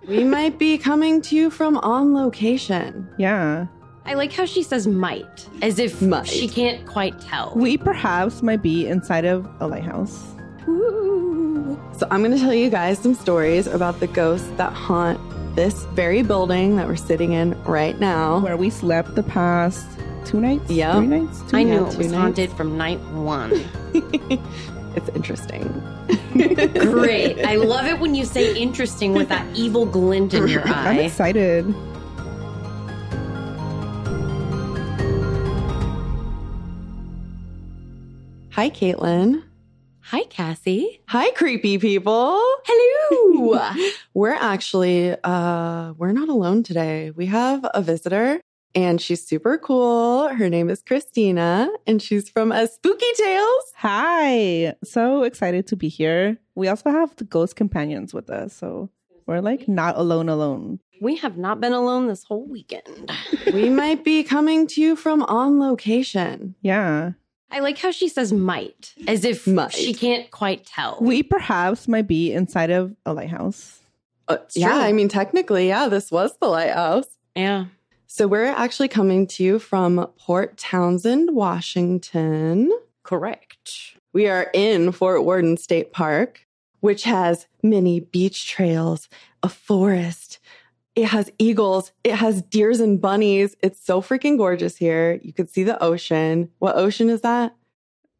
We might be coming to you from on location. Yeah. I like how she says might, as if she can't quite tell. We perhaps might be inside of a lighthouse. Ooh. So I'm going to tell you guys some stories about the ghosts that haunt this very building that we're sitting in right now. Where we slept the past 2 nights? Yeah. 3 nights? I knew it was haunted from night 1. It's interesting. Great. I love it when you say interesting with that evil glint in your eye. I'm excited. Hi, Caitlin. Hi, Cassie. Hi, creepy people. Hello. We're actually, we're not alone today. We have a visitor and she's super cool. Her name is Christina and she's from Espooky Tales. Hi. So excited to be here. We also have the ghost companions with us. So we're like not alone. We have not been alone this whole weekend. We might be coming to you from on location. Yeah. I like how she says might, as if she can't quite tell. We perhaps might be inside of a lighthouse. Yeah, I mean, technically, yeah, this was the lighthouse. Yeah. So we're actually coming to you from Port Townsend, Washington. Correct. We are in Fort Worden State Park, which has many beach trails, a forest. It has eagles. It has deers and bunnies. It's so freaking gorgeous here. You could see the ocean. What ocean is that?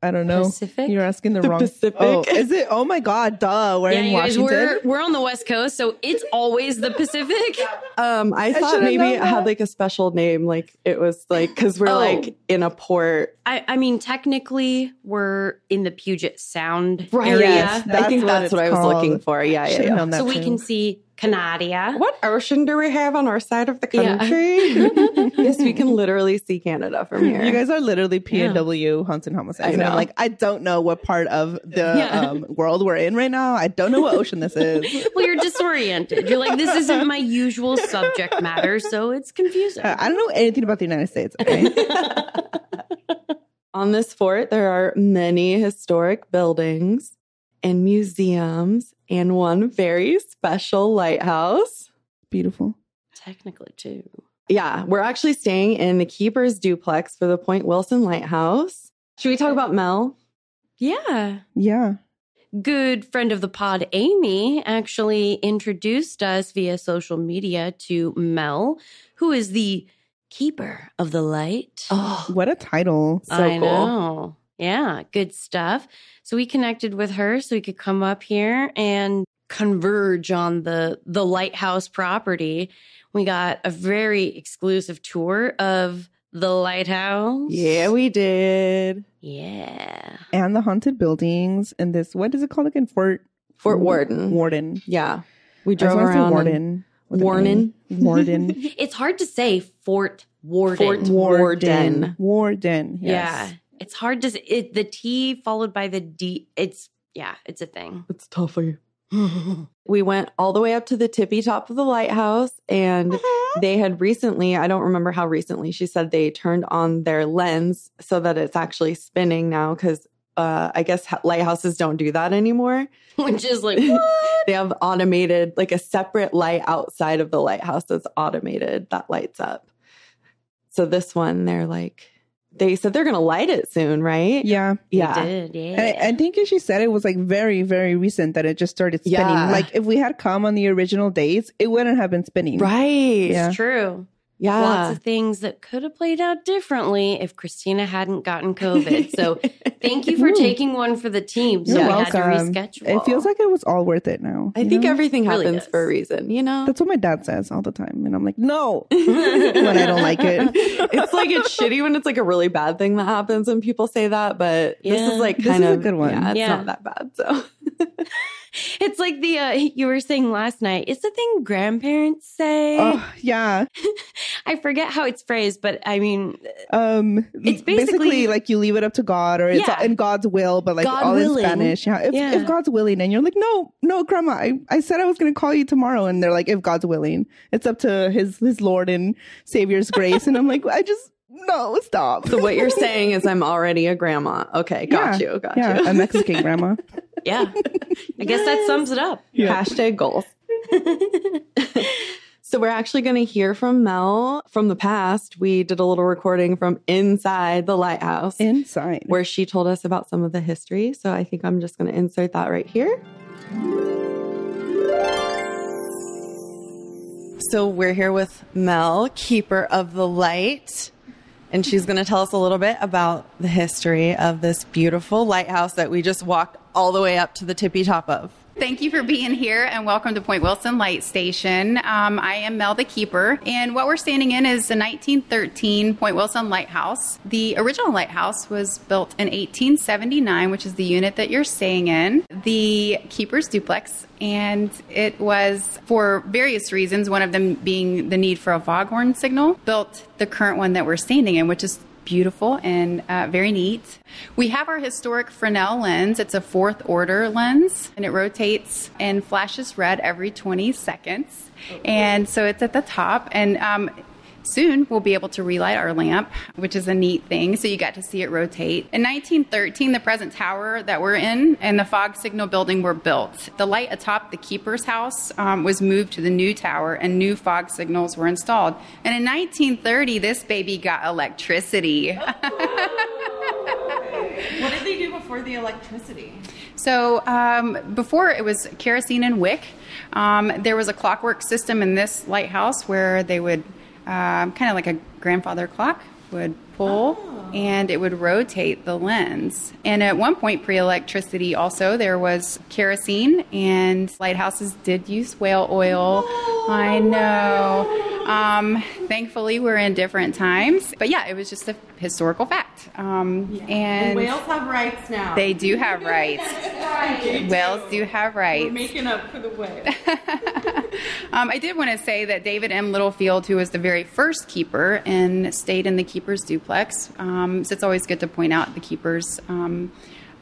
I don't know. Pacific? You're asking the wrong. Pacific. Oh, is it? Oh my God, duh. We're in Washington. Guys, we're on the West Coast, so it's always the Pacific. I thought maybe it had like a special name, like it was like because we're like in a port. I mean, technically, we're in the Puget Sound Right. area. Yes, I think that's what I was looking for. Yeah. So we can see Canada. What ocean do we have on our side of the country? Yeah. Yes, we can literally see Canada from here. You guys are literally PNW haunted homicides. And I'm like, I don't know what part of the world we're in right now. I don't know what ocean this is. Well, you're disoriented. You're like, this isn't my usual subject matter, so it's confusing. I don't know anything about the United States. Okay. On this fort, there are many historic buildings and museums and one very special lighthouse. Beautiful. Technically, too. Yeah, we're actually staying in the Keeper's duplex for the Point Wilson Lighthouse. Should we talk about Mel? Yeah. Yeah. Good friend of the pod, Amy, actually introduced us via social media to Mel, who is the Keeper of the Light. Oh, what a title. So I cool. know. Yeah, good stuff. So we connected with her so we could come up here and converge on the lighthouse property. We got a very exclusive tour of the lighthouse. Yeah, we did. Yeah. And the haunted buildings and this, what is it called again? Fort Worden. Warden. Yeah. We drove around. Warden. Warden. It's hard to say Fort Worden. Warden. Warden. Yes. Yeah. It's hard to say. The T followed by the D. It's a thing. It's tougher. We went all the way up to the tippy top of the lighthouse and they had recently, I don't remember how recently, she said they turned on their lens so that it's actually spinning now because I guess lighthouses don't do that anymore. Which is like, what? They have automated, like a separate light outside of the lighthouse that's automated that lights up. So this one, they said they're going to light it soon, right? Yeah. Yeah. They did, yeah. And I think she said it was like very, very recent that it just started spinning. Yeah. Like if we had come on the original dates, it wouldn't have been spinning. Right. Yeah. It's true. Yeah. Lots of things that could have played out differently if Christina hadn't gotten COVID. So thank you for taking one for the team. So You're we had to welcome. reschedule. It feels like it was all worth it now. I think everything Really happens does. for a reason, you know? That's what my dad says all the time. And I'm like, no, when I don't like it. It's like it's shitty when it's like a really bad thing that happens when people say that, but this is like kind of a good one. Yeah, it's Yeah. not that bad. So It's like the you were saying last night. It's the thing grandparents say. Oh, yeah. I forget how it's phrased, but I mean, It's basically- basically like you leave it up to God, or it's Yeah. in God's will, but like God all willing. in Spanish. Yeah. If God's willing, and you're like, no, Grandma, I said I was going to call you tomorrow, and they're like, if God's willing, it's up to his Lord and Savior's grace, and I'm like, no, stop. so what you're saying is I'm already a grandma. Okay, got you. Yeah, a Mexican grandma. yeah. I guess that sums it up. Yeah. Hashtag goals. So we're actually going to hear from Mel from the past. We did a little recording from inside the lighthouse. Inside. Where she told us about some of the history. So I think I'm just going to insert that right here. So we're here with Mel, keeper of the light. And she's going to tell us a little bit about the history of this beautiful lighthouse that we just walked all the way up to the tippy top of. Thank you for being here and welcome to Point Wilson Light Station. I am Mel, the keeper, and what we're standing in is the 1913 Point Wilson Lighthouse. The original lighthouse was built in 1879, which is the unit that you're staying in, the keeper's duplex, and it was for various reasons, one of them being the need for a foghorn signal, built the current one that we're standing in, which is beautiful and very neat. We have our historic Fresnel lens. It's a 4th order lens, and it rotates and flashes red every 20 seconds. Okay. And so it's at the top, and soon we'll be able to relight our lamp, which is a neat thing. So you got to see it rotate. In 1913, the present tower that we're in and the fog signal building were built. The light atop the keeper's house was moved to the new tower, and new fog signals were installed. And in 1930, this baby got electricity. What did they do before the electricity? So before it was kerosene and wick. There was a clockwork system in this lighthouse where they would kind of like a grandfather clock would pull, and it would rotate the lens. And at one point pre-electricity also, there was kerosene, and lighthouses did use whale oil. I know. Thankfully, we're in different times. But yeah, it was just a historical fact. And whales have rights now. They do have rights. Whales do have rights. We're making up for the whale. I did want to say that David M. Littlefield, who was the very first keeper and stayed in the keeper's duplex, so it's always good to point out the keepers on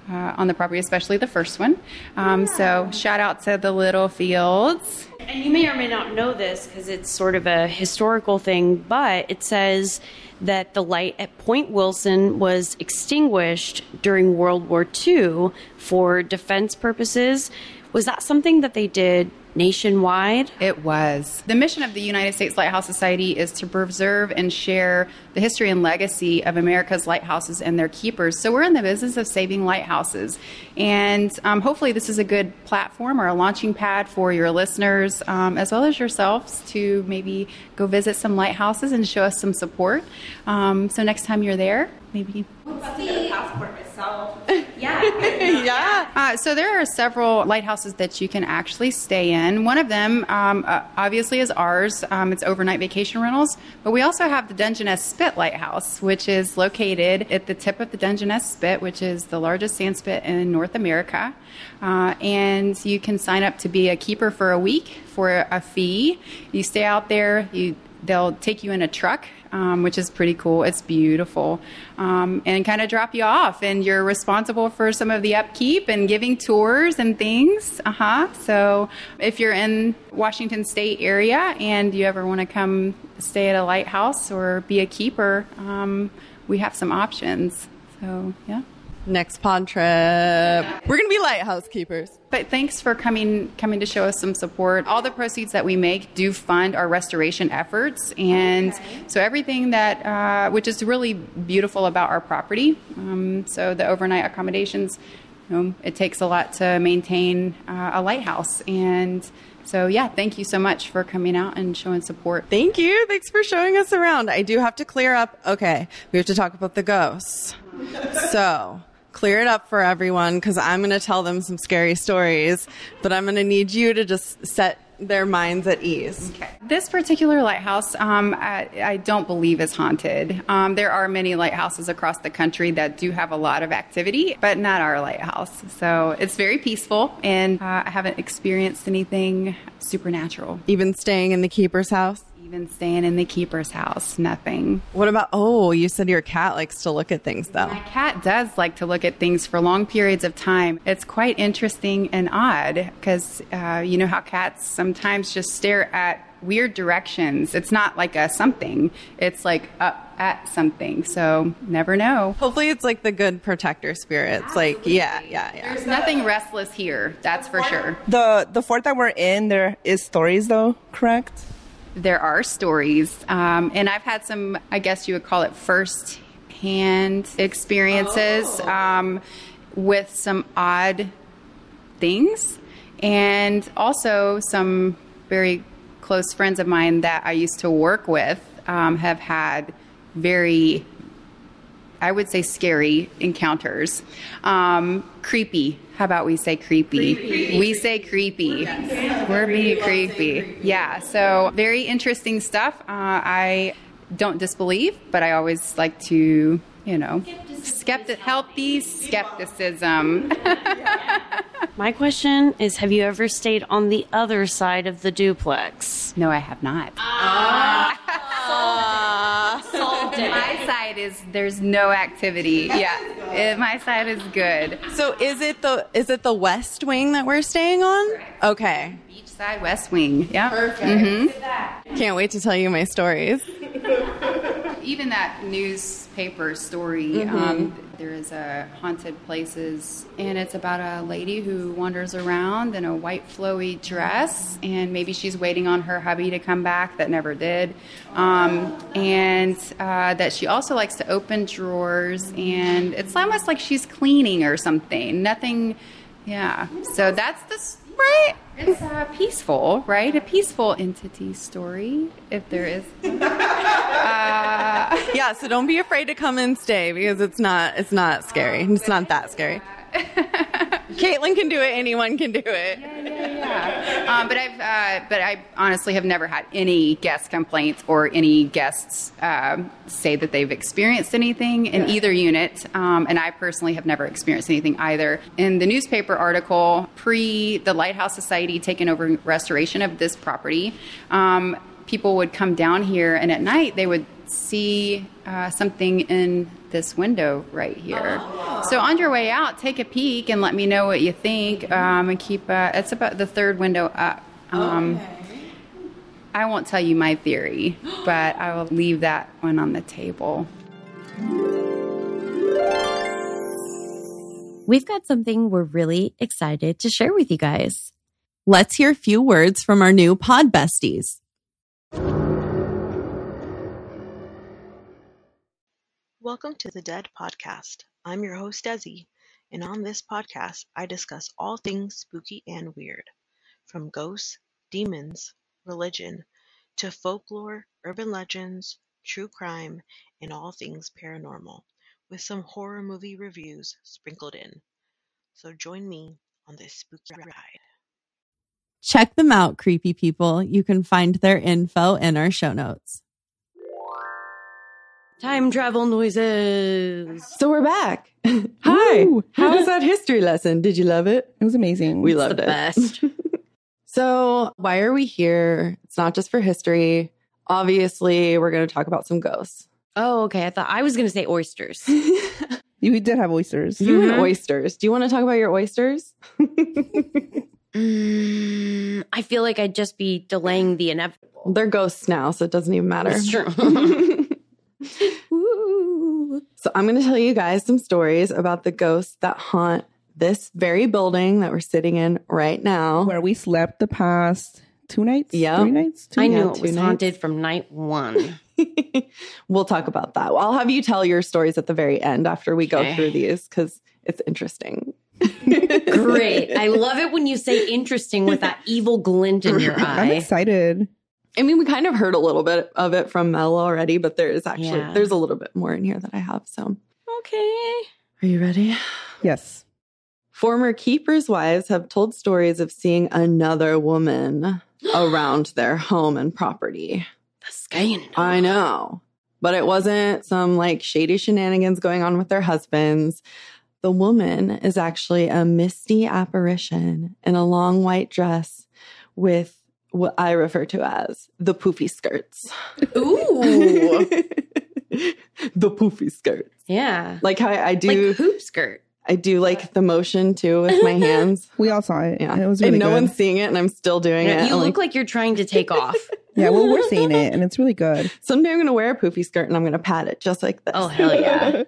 the property, especially the first one. So shout out to the Littlefields. And you may or may not know this because it's sort of a historical thing, but it says that the light at Point Wilson was extinguished during World War II for defense purposes. Was that something that they did nationwide? It was. The mission of the United States Lighthouse Society is to preserve and share the history and legacy of America's lighthouses and their keepers. So we're in the business of saving lighthouses. And hopefully this is a good platform or a launching pad for your listeners, as well as yourselves, to maybe go visit some lighthouses and show us some support. So next time you're there, maybe... I'm about to get a passport myself. Yeah. So there are several lighthouses that you can actually stay in. One of them, obviously, is ours. It's overnight vacation rentals. But we also have the Dungeness Spit Lighthouse, which is located at the tip of the Dungeness Spit, which is the largest sand spit in North America. And you can sign up to be a keeper for a week for a fee. You stay out there. They'll take you in a truck, which is pretty cool. It's beautiful, and kind of drop you off, and you're responsible for some of the upkeep and giving tours and things. So if you're in Washington State area and you ever want to come stay at a lighthouse or be a keeper, we have some options. So yeah. Next pond trip, we're going to be lighthouse keepers. But thanks for coming to show us some support. All the proceeds that we make do fund our restoration efforts. And so everything that, which is really beautiful about our property. So the overnight accommodations, it takes a lot to maintain a lighthouse. And so, yeah, thank you so much for coming out and showing support. Thank you. Thanks for showing us around. I do have to clear up. Okay, we have to talk about the ghosts. So... clear it up for everyone, because I'm going to tell them some scary stories, but I'm going to need you to just set their minds at ease. Okay. This particular lighthouse, I don't believe is haunted. There are many lighthouses across the country that do have a lot of activity, but not our lighthouse. So it's very peaceful, and I haven't experienced anything supernatural. Even staying in the keeper's house? Even staying in the keeper's house, nothing. What about, you said your cat likes to look at things, though. My cat does like to look at things for long periods of time. It's quite interesting and odd because you know how cats sometimes just stare at weird directions. It's not like a something. It's like up at something. So never know. Hopefully it's like the good protector spirits. Absolutely. Like, yeah. There's nothing restless here. That's for sure. The fort that we're in, there is stories though, correct? There are stories. And I've had some, I guess you would call it first-hand experiences with some odd things. And also some very close friends of mine that I used to work with have had very, I would say, scary encounters. Creepy. How about we say creepy? We say creepy. Yes. We're being creepy. Yeah. So very interesting stuff. I don't disbelieve, but I always like to, healthy skepticism. My question is, have you ever stayed on the other side of the duplex? No, I have not. My side is there's no activity. Yeah, my side is good. So is it the west wing that we're staying on? Correct. Okay. Beach side, west wing. Yeah. Perfect. Mm-hmm. Can't wait to tell you my stories. Even that newspaper story, there is a haunted places, and it's about a lady who wanders around in a white flowy dress, and maybe she's waiting on her hubby to come back that never did, and that she also likes to open drawers, and it's almost like she's cleaning or something. Nothing, yeah. So that's the right. It's peaceful, right? A peaceful entity story, if there is. Yeah, so don't be afraid to come and stay because it's not scary. It's not that scary. Caitlin can do it. Anyone can do it. Yeah. But I honestly have never had any guest complaints or any guests say that they've experienced anything in either unit. And I personally have never experienced anything either. In the newspaper article, pre the Lighthouse Society taking over restoration of this property, people would come down here, and at night they would see something in this window right here. So on your way out, take a peek and let me know what you think. And keep it's about the third window up. I won't tell you my theory, but I will leave that one on the table. We've got something we're really excited to share with you guys. Let's hear a few words from our new pod besties. Welcome to the Dead Podcast. I'm your host, Desi, and on this podcast, I discuss all things spooky and weird, from ghosts, demons, religion, to folklore, urban legends, true crime, and all things paranormal, with some horror movie reviews sprinkled in. So join me on this spooky ride. Check them out, creepy people. You can find their info in our show notes. Time travel noises. So we're back. Hi. Woo. How was that history lesson? Did you love it? It was amazing. We loved the it. Best. So why are we here? It's not just for history. Obviously, we're going to talk about some ghosts. Oh, okay. I thought I was going to say oysters. We did have oysters. You and oysters. Do you want to talk about your oysters? I feel like I'd just be delaying the inevitable. They're ghosts now, so it doesn't even matter. It's true. So I'm going to tell you guys some stories about the ghosts that haunt this very building that we're sitting in right now. Where we slept the past 2 nights? Yeah. 3 nights? I knew it 2 was nights. haunted from night 1. We'll talk about that. I'll have you tell your stories at the very end after we go through these because it's interesting. Great. I love it when you say interesting with that evil glint in your I'm eye. excited. I mean, we kind of heard a little bit of it from Mel already, but there's actually, Yeah. there's a little bit more in here that I have. So, Okay. are you ready? Yes. Former keepers' wives have told stories of seeing another woman around their home and property. The scandal. I know, but it wasn't some like shady shenanigans going on with their husbands. The woman is actually a misty apparition in a long white dress with what I refer to as the poofy skirts. Ooh. The poofy skirts. Yeah. Like how I do Like hoop skirt. I do like the motion too with my hands. We all saw it. Yeah. And it was really and no good. one's seeing it and I'm still doing it. You I'm look like you're trying to take off. Yeah, well, we're seeing it, and it's really good. someday I'm going to wear a poofy skirt and I'm going to pat it just like this. Oh, hell yeah.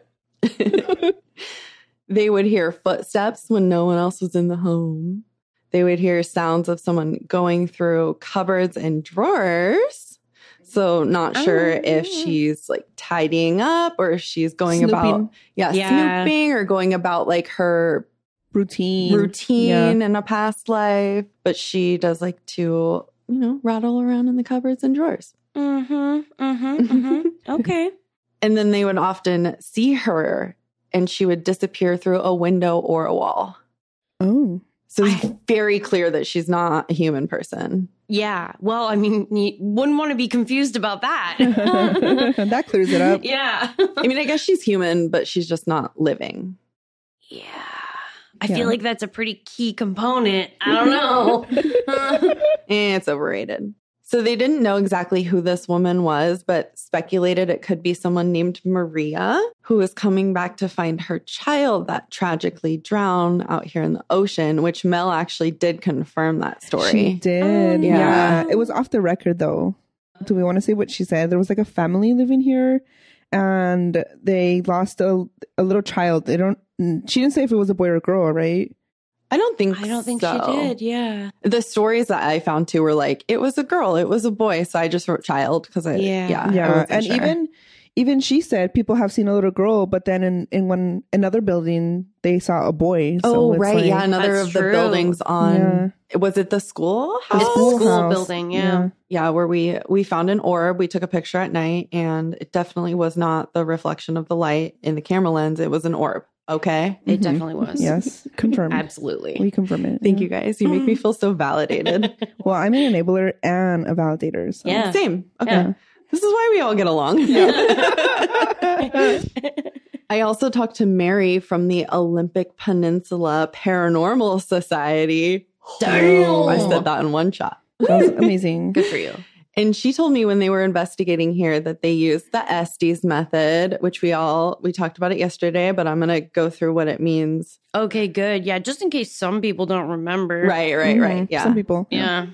They would hear footsteps when no one else was in the home. They would hear sounds of someone going through cupboards and drawers. So not sure if she's like tidying up or if she's going about snooping or going about like her routine in a past life. But she does like to, rattle around in the cupboards and drawers. Okay. And then they would often see her and she would disappear through a window or a wall. Oh. So it's very clear that she's not a human person. Yeah. Well, I mean, you wouldn't want to be confused about that. That clears it up. Yeah. I mean, I guess she's human, but she's just not living. Yeah. I feel like that's a pretty key component. I don't know. It's overrated. So they didn't know exactly who this woman was, but speculated it could be someone named Maria, who was coming back to find her child that tragically drowned out here in the ocean, which Mel actually did confirm that story. She did. Yeah. Yeah. It was off the record, though. Do we want to say what she said? There was like a family living here, and they lost a little child. She didn't say if it was a boy or a girl, right? I don't think she so. did. Yeah. The stories that I found too were like, it was a girl, it was a boy. So I just wrote child because I And sure. even she said people have seen a little girl, but then in another building they saw a boy. So right. like, Yeah. Another of the buildings on, was it the school house? The school house. building. Yeah. Yeah. Where we found an orb. We took a picture at night and it definitely was not the reflection of the light in the camera lens. It was an orb. Okay. It definitely was. Yes. Confirmed. Absolutely. We confirm it. Thank you guys. You make me feel so validated. Well, I'm an enabler and a validator. So. Yeah. Same. Okay. Yeah. This is why we all get along. I also talked to Mary from the Olympic Peninsula Paranormal Society. Damn. I said that in one shot. That was amazing. Good for you. And she told me when they were investigating here that they used the Estes method, which we talked about it yesterday, but I'm going to go through what it means. Okay, good. Yeah, just in case some people don't remember. Right. Yeah. Some people. Yeah.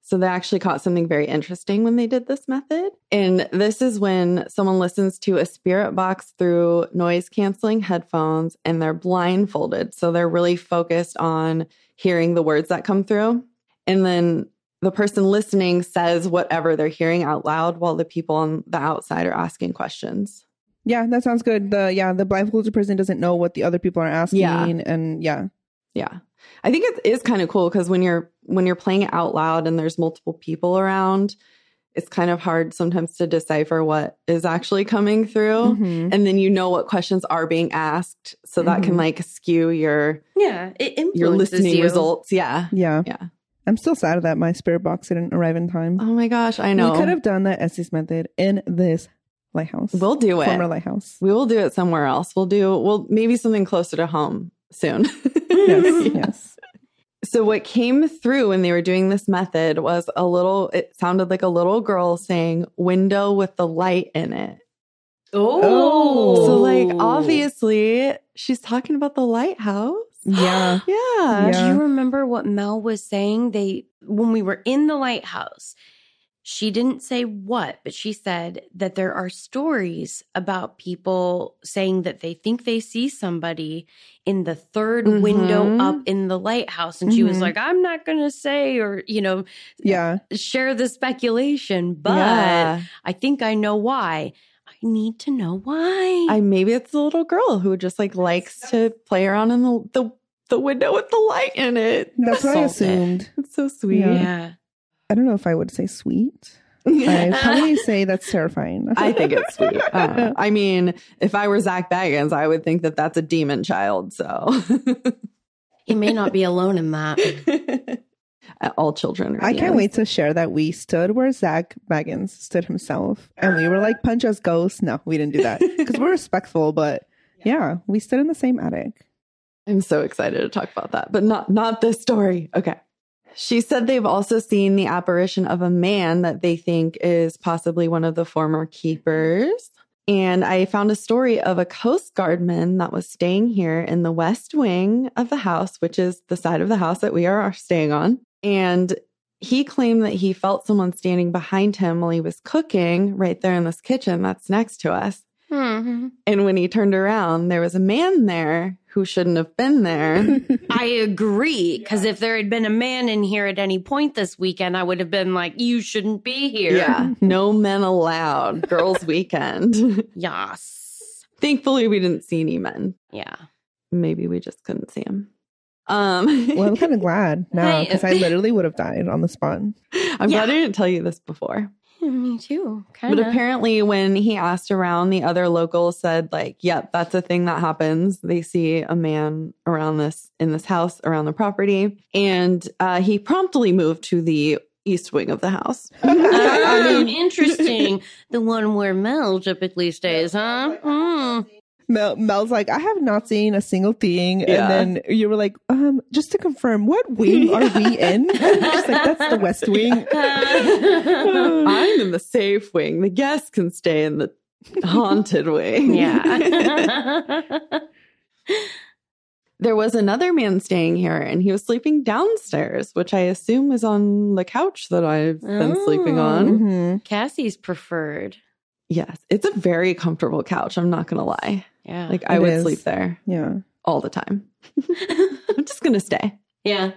So they actually caught something very interesting when they did this method. And this is when someone listens to a spirit box through noise canceling headphones and they're blindfolded. So they're really focused on hearing the words that come through. And then the person listening says whatever they're hearing out loud while the people on the outside are asking questions. Yeah, that sounds good. The blindfolded person doesn't know what the other people are asking. And Yeah. I think it is kind of cool because when you're playing it out loud and there's multiple people around, it's kind of hard sometimes to decipher what is actually coming through. Mm-hmm. And then you know what questions are being asked. So that can like skew your it influences your listening you. results. Yeah. I'm still sad that my spirit box didn't arrive in time. Oh my gosh, I know. We could have done the Estes method in this lighthouse. We'll do it. Former lighthouse. We will do it somewhere else. We'll maybe something closer to home soon. Yes. So what came through when they were doing this method was it sounded like a little girl saying window with the light in it. Oh. So like obviously she's talking about the lighthouse. Yeah. Yeah. Do you remember what Mel was saying? When we were in the lighthouse, she didn't say what, but she said that there are stories about people saying that they think they see somebody in the third window up in the lighthouse. And she was like, I'm not going to say or, share the speculation, but I think I know why. I need to know why. Maybe it's the little girl who just like likes to play around in the window with the light in it. That's what I assumed. It's so sweet. Yeah. I don't know if I would say sweet. I'd probably say that's terrifying. I think it's sweet. I mean, if I were Zach Baggins, I would think that that's a demon child. So he may not be alone in that. All children are I can't demons. wait to share that we stood where Zach Baggins stood himself. And we were like, punch us ghosts. No, we didn't do that. Because we're respectful. But yeah, we stood in the same attic. I'm so excited to talk about that. But not this story. Okay. She said they've also seen the apparition of a man that they think is possibly one of the former keepers. And I found a story of a Coast Guardman that was staying here in the west wing of the house, which is the side of the house that we are staying on. And he claimed that he felt someone standing behind him while he was cooking right there in this kitchen that's next to us. Mm-hmm. And when he turned around, there was a man there who shouldn't have been there. I agree. Because if there had been a man in here at any point this weekend, I would have been like, you shouldn't be here. Yeah. No men allowed. Girls' weekend. Yes. Thankfully, we didn't see any men. Yeah. Maybe we just couldn't see him. Well, I'm kind of glad now because I literally would have died on the spot. I'm glad I didn't tell you this before. Me too. Kinda. But apparently when he asked around, the other locals said like, yep, that's a thing that happens. They see a man around in this house around the property. And he promptly moved to the east wing of the house. Interesting. The one where Mel typically stays, huh? Mm. Mel's like, I have not seen a single thing. Yeah. And then you were like, just to confirm, what wing are we in? Just like, that's the west wing. I'm in the safe wing. The guests can stay in the haunted wing. Yeah. There was another man staying here and he was sleeping downstairs, which I assume is on the couch that I've been sleeping on. Mm-hmm. Cassie's preferred. Yes, it's a very comfortable couch. I'm not going to lie. Yeah. Like I It would is. sleep there Yeah. all the time. I'm just going to stay. Yeah.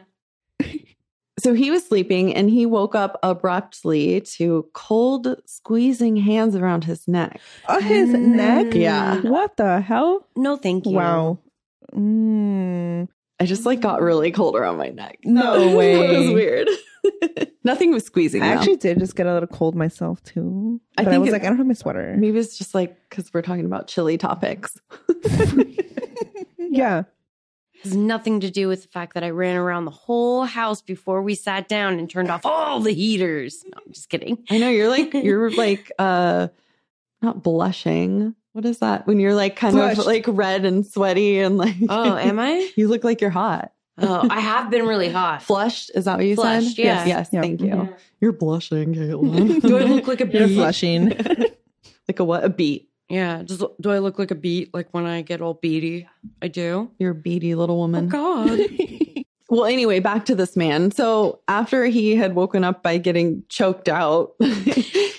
So he was sleeping and he woke up abruptly to cold squeezing hands around his neck. Oh, his neck? Yeah. What the hell? No, thank you. Wow. Mm. I just like got really cold around my neck. No way. It was weird. Nothing was squeezing. I though. actually did just get a little cold myself too. I But I think was it- like, I don't have my sweater. Maybe it's just like because we're talking about chilly topics. Yeah. It has nothing to do with the fact that I ran around the whole house before we sat down and turned off all the heaters. No, I'm just kidding. I know you're like not blushing. What is that? When you're like kind Flushed. of like red and sweaty and like Oh, am I? You look like you're hot. Oh, I have been really hot. Flushed, is that what you Flushed, said? yeah. Yes, Yeah. thank you. Yeah. You're blushing, Caitlin. Do I look like a You're beet? flushing. Like a what? A beet. Yeah. Do I look like a beet? Like when I get all beady? I do. You're a beady little Oh, woman. God. Well, anyway, back to this man. So after he had woken up by getting choked out,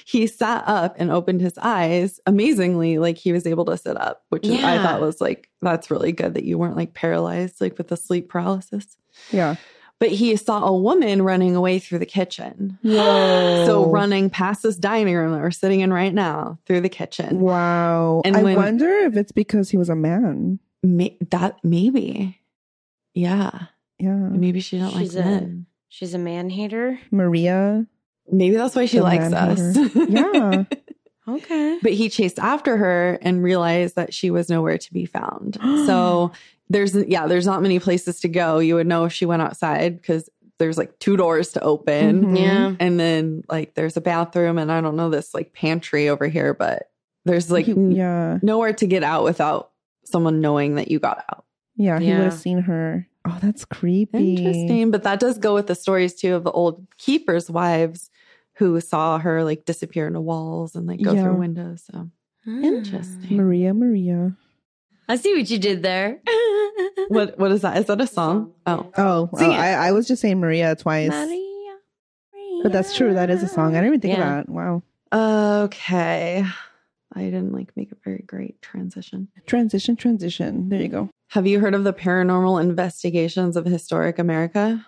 he sat up and opened his eyes. Amazingly, like he was able to sit up, which is, I Yeah. thought was like, that's really good that you weren't like paralyzed, like with the sleep paralysis. Yeah. But he saw a woman running away through the kitchen. Whoa. So running past this dining room that we're sitting in right now through the kitchen. Wow. And I when- wonder if it's because he was a man. Maybe. Yeah. Yeah. Maybe she don't like She's a- men. She's a man hater. Maria. Maybe that's why she The likes man us. hater. Yeah. Okay. But he chased after her and realized that she was nowhere to be found. So there's not many places to go. You would know if she went outside because there's like 2 doors to open. Mhm. Yeah. And then like there's a bathroom and I don't know this like pantry over here, but there's like Yeah. nowhere to get out without someone knowing that you got out. Yeah. He Yeah. would have seen her. Oh, that's creepy. Interesting. But that does go with the stories too of the old keepers' wives who saw her like disappear into walls and like go Yeah. through windows. So interesting. Maria. I see what you did there. What is that? Is that a song? Oh. Oh, Sing it. I was just saying Maria twice. Maria, But that's true. That is a song. I didn't even think Yeah. of that. Wow. Okay. I didn't like make a very great transition. Transition. There you go. Have you heard of the paranormal investigations of historic America?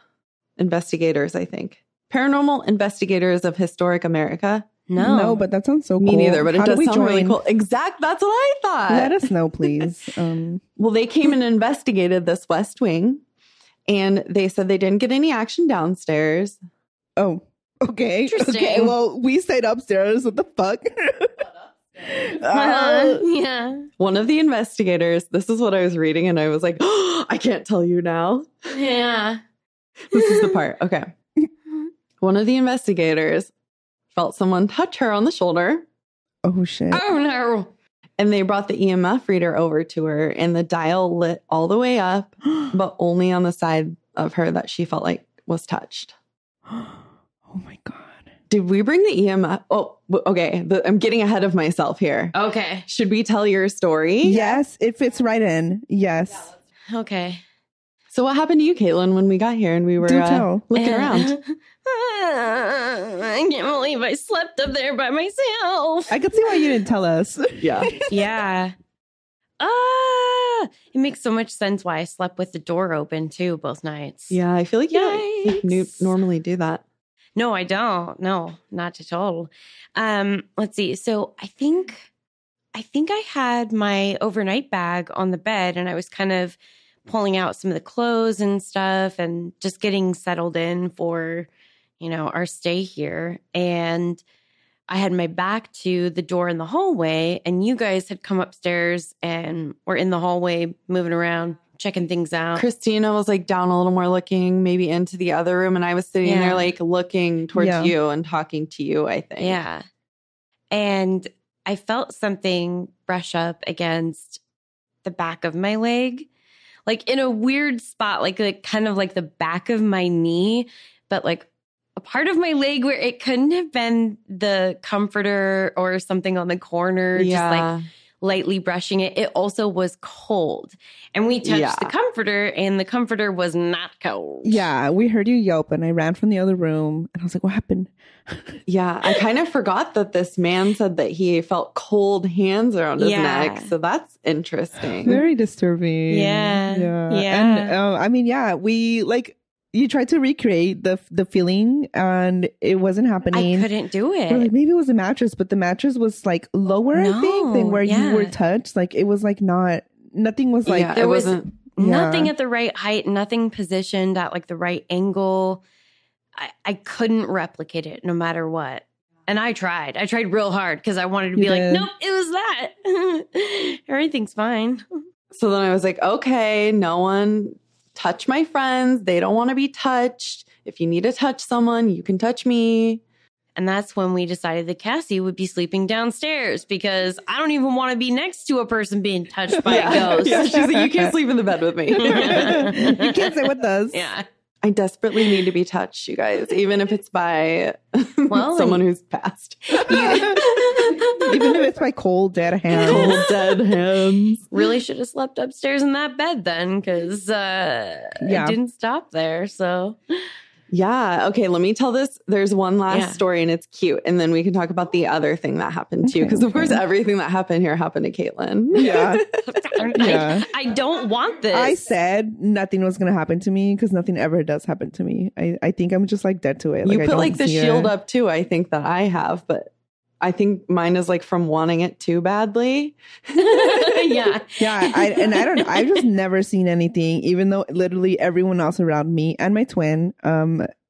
Investigators, I think. Paranormal investigators of historic America. No. but that sounds so Me cool. neither, but it How do does we sound really join? cool. Exact. That's what I thought. Let us know, please. Well, they came and investigated this West Wing, and they said they didn't get any action downstairs. Oh, okay. Interesting. Okay, well, we stayed upstairs. What the fuck? Yeah. One of the investigators, this is what I was reading, and I was like, oh, I can't tell you now. Yeah. This is the part. Okay. One of the investigators felt someone touch her on the shoulder, Oh, shit. Oh no. and they brought the EMF reader over to her, and the dial lit all the way up, but only on the side of her that she felt like was touched. Oh my God. Did we bring the EMF? Oh, okay. I'm getting ahead of myself here. Okay. Should we tell your story? Yes, it fits right in. Yes. Okay. So what happened to you, Caitlin, when we got here and we were Do tell. looking around? I can't believe I slept up there by myself. I could see why you didn't tell us. Yeah. Yeah. It makes so much sense why I slept with the door open too both nights. Yeah, I feel like you don't Yikes. normally do that. No, I don't. No, not at all. Let's see. So I think I had my overnight bag on the bed and I was kind of pulling out some of the clothes and stuff and just getting settled in for, our stay here. And I had my back to the door in the hallway and you guys had come upstairs and were in the hallway moving around, checking things out. Christina was like down a little more looking maybe into the other room. And I was sitting there like looking towards you and talking to you, I think. Yeah. And I felt something brush up against the back of my leg, like in a weird spot, like kind of like the back of my knee, but like a part of my leg where it couldn't have been the comforter or something on the corner, just like lightly brushing it. It also was cold. And we touched the comforter and the comforter was not cold. Yeah, we heard you yelp and I ran from the other room and I was like, what happened? Yeah, I kind of forgot that this man said that he felt cold hands around his neck. So that's interesting. Very disturbing. Yeah. And we you tried to recreate the feeling and it wasn't happening. I couldn't do it. We're like, maybe it was a mattress, but the mattress was like lower, I think, than where you were touched. Like it was like nothing was like, there wasn't nothing at the right height, nothing positioned at like the right angle. I couldn't replicate it no matter what. And I tried real hard because I wanted to be like, nope, it was that. Everything's fine. So then I was like, okay, no one touch my friends. They don't want to be touched. If you need to touch someone, you can touch me. And that's when we decided that Cassie would be sleeping downstairs because I don't even want to be next to a person being touched by a ghost. Yeah, she's like, you can't sleep in the bed with me. You can't stay with us. Yeah. I desperately need to be touched, you guys, even if it's by someone who's passed. Even if it's by cold, dead hands. Cold, dead hands. Really should have slept upstairs in that bed then because it didn't stop there. So... Yeah. Okay. Let me tell this. There's one last story and it's cute. And then we can talk about the other thing that happened to you. Because of course, everything that happened here happened to Caitlin. Yeah. I don't want this. I said nothing was going to happen to me because nothing ever does happen to me. I think I'm just like dead to it. You put like the shield up too. I think that I have, but I think mine is like from wanting it too badly. Yeah. I've just never seen anything, even though literally everyone else around me and my twin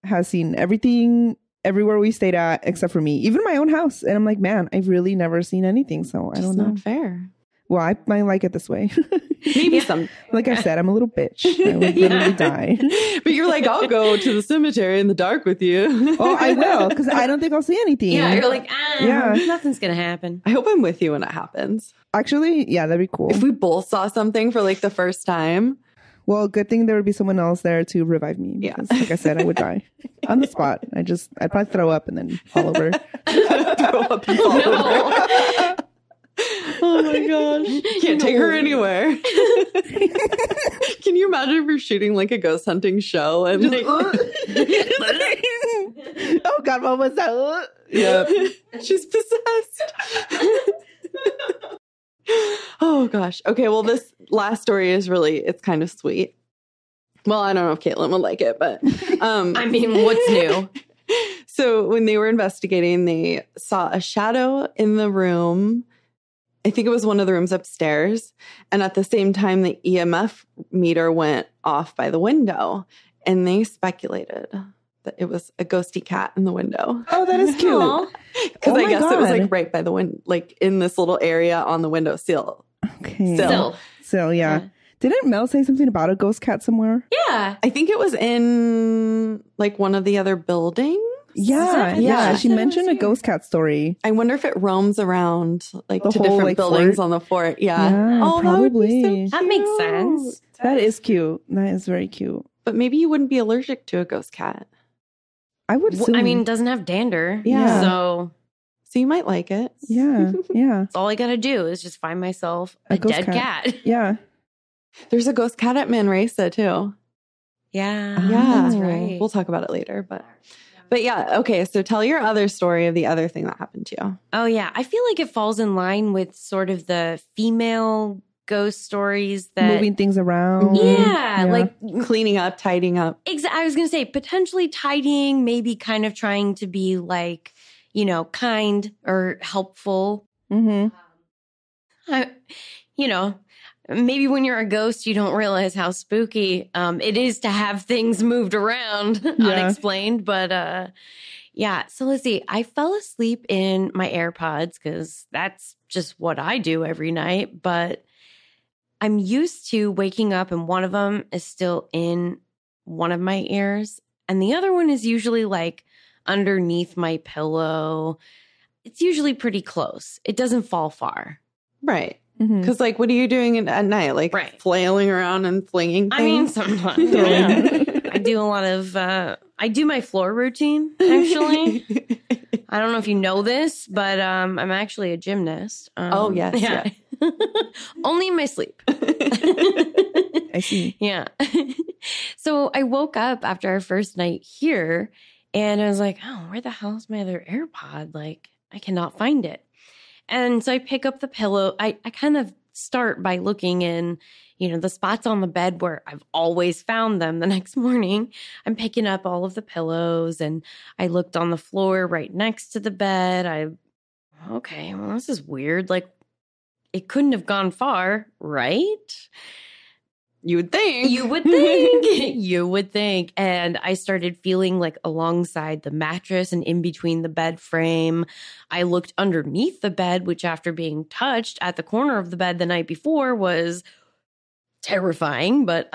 has seen everything everywhere we stayed at except for me, even my own house. And I'm like, man, I've really never seen anything. So I don't know. Not fair. Well, I might like it this way. Maybe some. Like I said, I'm a little bitch. I would literally die. But you're like, I'll go to the cemetery in the dark with you. Oh, I will, because I don't think I'll see anything. Yeah, you're like, nothing's going to happen. I hope I'm with you when it happens. Actually, yeah, that'd be cool. If we both saw something for like the first time. Well, good thing there would be someone else there to revive me. Because, like I said, I would die on the spot. I'd probably throw up and then fall over. Throw up and fall over. Oh my gosh. Can't take her anywhere. Can you imagine if you're shooting like a ghost hunting show and like, oh God, what was that? Yeah. She's possessed. Oh gosh. Okay, well this last story is it's kind of sweet. Well, I don't know if Caitlin would like it, but I mean, what's new? So when they were investigating, they saw a shadow in the room. I think it was one of the rooms upstairs. And at the same time, the EMF meter went off by the window. And they speculated that it was a ghosty cat in the window. Oh, that is cute. Because I guess it was like right by the window, like in this little area on the window sill. Okay. Sill, yeah. Didn't Mel say something about a ghost cat somewhere? Yeah. I think it was in like one of the other buildings. Yeah. She mentioned a ghost cat story. I wonder if it roams around like the to whole, different like, buildings fort? on the fort. Yeah. Oh, Probably. probably. That makes sense. That is cute. That is very cute. But maybe you wouldn't be allergic to a ghost cat. I would assume. I mean, it doesn't have dander. Yeah. So you might like it. Yeah. that's all I got to do is just find myself a ghost dead cat. Yeah. There's a ghost cat at Manresa too. Yeah. Yeah. That's right. We'll talk about it later. But yeah. Okay. So tell your other story of the other thing that happened to you. Oh, yeah. I feel like it falls in line with sort of the female ghost stories that Moving things around. Yeah, like Cleaning up, tidying up. I was going to say potentially tidying, maybe kind of trying to be like, you know, kind or helpful. Mm-hmm. You know, maybe when you're a ghost, you don't realize how spooky it is to have things moved around unexplained. But yeah, so let's see. I fell asleep in my AirPods because that's just what I do every night. But I'm used to waking up and one of them is still in one of my ears. And the other one is usually like underneath my pillow. It's usually pretty close. It doesn't fall far. Right. Because like, what are you doing at night? Like flailing around and flinging things? I mean, sometimes. Yeah. I do a lot of, I do my floor routine, actually. I don't know if you know this, but I'm actually a gymnast. Oh, yes. Yeah. Only in my sleep. I see. Yeah. So I woke up after our first night here and I was like, oh, where the hell is my other AirPod? Like, I cannot find it. And so I pick up the pillow. I kind of start by looking in, you know, the spots on the bed where I've always found them. The next morning, I'm picking up all of the pillows and I looked on the floor right next to the bed. Okay, well, this is weird. Like, it couldn't have gone far, right? You would think. You would think. You would think. And I started feeling like alongside the mattress and in between the bed frame. I looked underneath the bed, which after being touched at the corner of the bed the night before was terrifying. But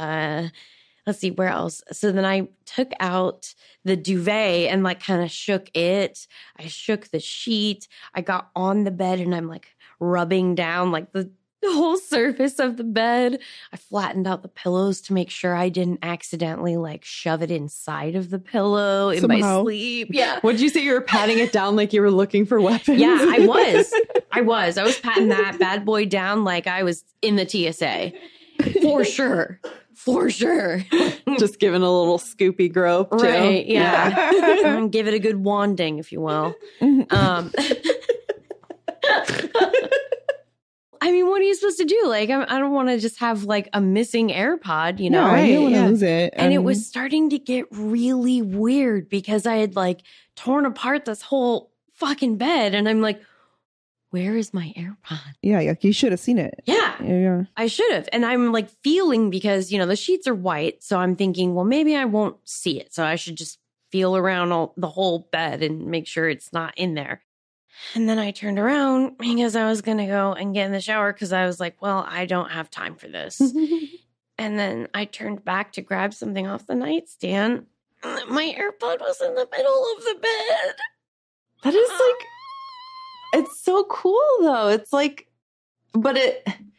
let's see, where else? So then I took out the duvet and like kind of shook it. I shook the sheet. I got on the bed and I'm like rubbing down like the whole surface of the bed. I flattened out the pillows to make sure I didn't accidentally like shove it inside of the pillow in my sleep. Yeah. Would you say you were patting it down like you were looking for weapons? Yeah, I was. I was patting that bad boy down like I was in the TSA. For sure. For sure. Just giving a little scoopy grope too. Right. Yeah. Give it a good wanding, if you will. I mean, what are you supposed to do? Like, I don't want to just have like a missing AirPod, you know? Yeah, you don't want to lose it. And it was starting to get really weird because I had like torn apart this whole fucking bed. And I'm like, where is my AirPod? Yeah, like you should have seen it. Yeah. I should have. And I'm like feeling because, you know, the sheets are white. So I'm thinking, well, maybe I won't see it. So I should just feel around the whole bed and make sure it's not in there. And then I turned around because I was going to go and get in the shower because I was like, well, I don't have time for this. And then I turned back to grab something off the nightstand. My AirPod was in the middle of the bed. That is like, it's so cool though. It's like, but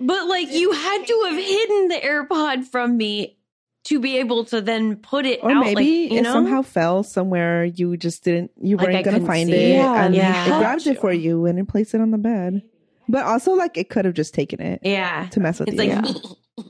like you had to have hidden the AirPod from me to be able to then put it or out. Maybe like, you it know? somehow fell somewhere you just didn't, you weren't like going to find it. Yeah, and yeah. it grabbed it for you and it placed it on the bed. But also like it could have just taken it. Yeah. To mess with it's you. like,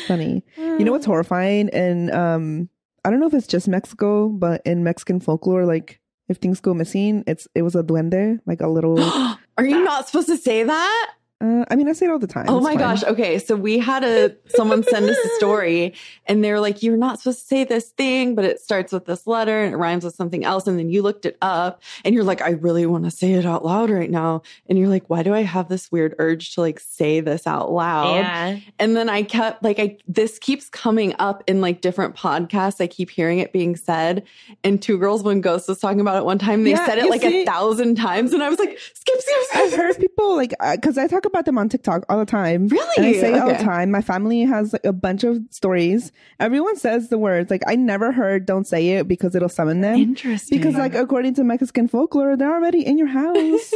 Funny. You know what's horrifying? And I don't know if it's just Mexico, but in Mexican folklore, like if things go missing, it was a duende, like a little. Are you not supposed to say that? I mean, I say it all the time. Oh It's my fine. gosh. Okay. So we had someone send us a story and they're like, you're not supposed to say this thing, but it starts with this letter and it rhymes with something else. And then you looked it up and you're like, I really want to say it out loud right now. And you're like, why do I have this weird urge to like say this out loud? yeah. And then I kept like, this keeps coming up in like different podcasts. I keep hearing it being said. And Two Girls One Ghost was talking about it one time. They said it like 1,000 times. And I was like, skip. I've heard people like, because I talk about them on TikTok all the time. Really? And I say it all the Okay. time. My family has like a bunch of stories. Everyone says the words. Like I never heard don't say it because it'll summon them. Interesting. Because like according to Mexican folklore, they're already in your house.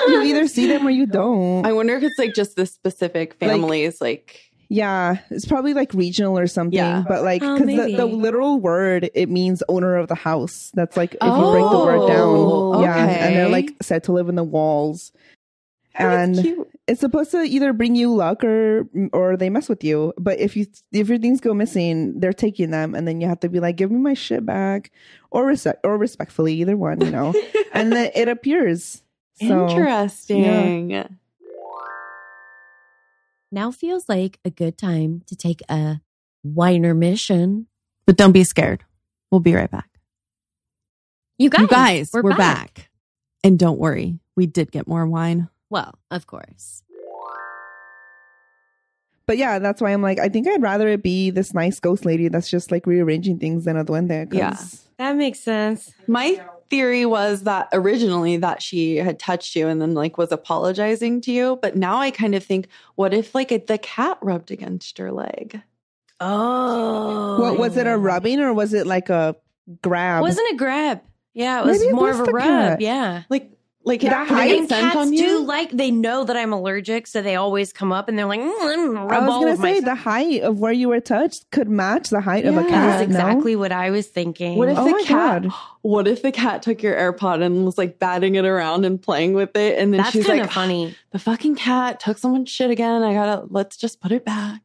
You either see them or you don't. I wonder if it's like just the specific families, like Yeah, it's probably like regional or something. Yeah. But like, Oh, because maybe. the literal word, it means owner of the house. That's like, if you break the word down. Yeah. okay. And they're like said to live in the walls. And cute. it's supposed to either bring you luck or they mess with you. But if your things go missing, they're taking them, and then you have to be like, give me my shit back, or respectfully, either one, you know. And then it appears. So, Interesting. yeah. Now feels like a good time to take a wine mission. But don't be scared. We'll be right back. You guys, You guys, we're we're back. And don't worry, we did get more wine. Well, of course. But yeah, that's why I'm like, I think I'd rather it be this nice ghost lady that's just like rearranging things than a duende. 'Cause Yeah. That makes sense. My theory was that originally that she had touched you and then like was apologizing to you. But now I kind of think, what if like the cat rubbed against your leg? Oh. What was it, a rubbing or was it like a grab? Wasn't a grab. Yeah, it was Maybe it more was of a the rub. cat. Yeah. Like That that height And scent cats on do you? they know that I'm allergic, so they always come up and they're like, I rub was all gonna of say my the height of where you were touched could match the height of a Yeah. cat. That's no? exactly what I was thinking. What if Oh the my cat? God. What if the cat took your AirPod and was like batting it around and playing with it, and then That's she's kind like, of funny. "The fucking cat took someone's shit again. Let's just put it back."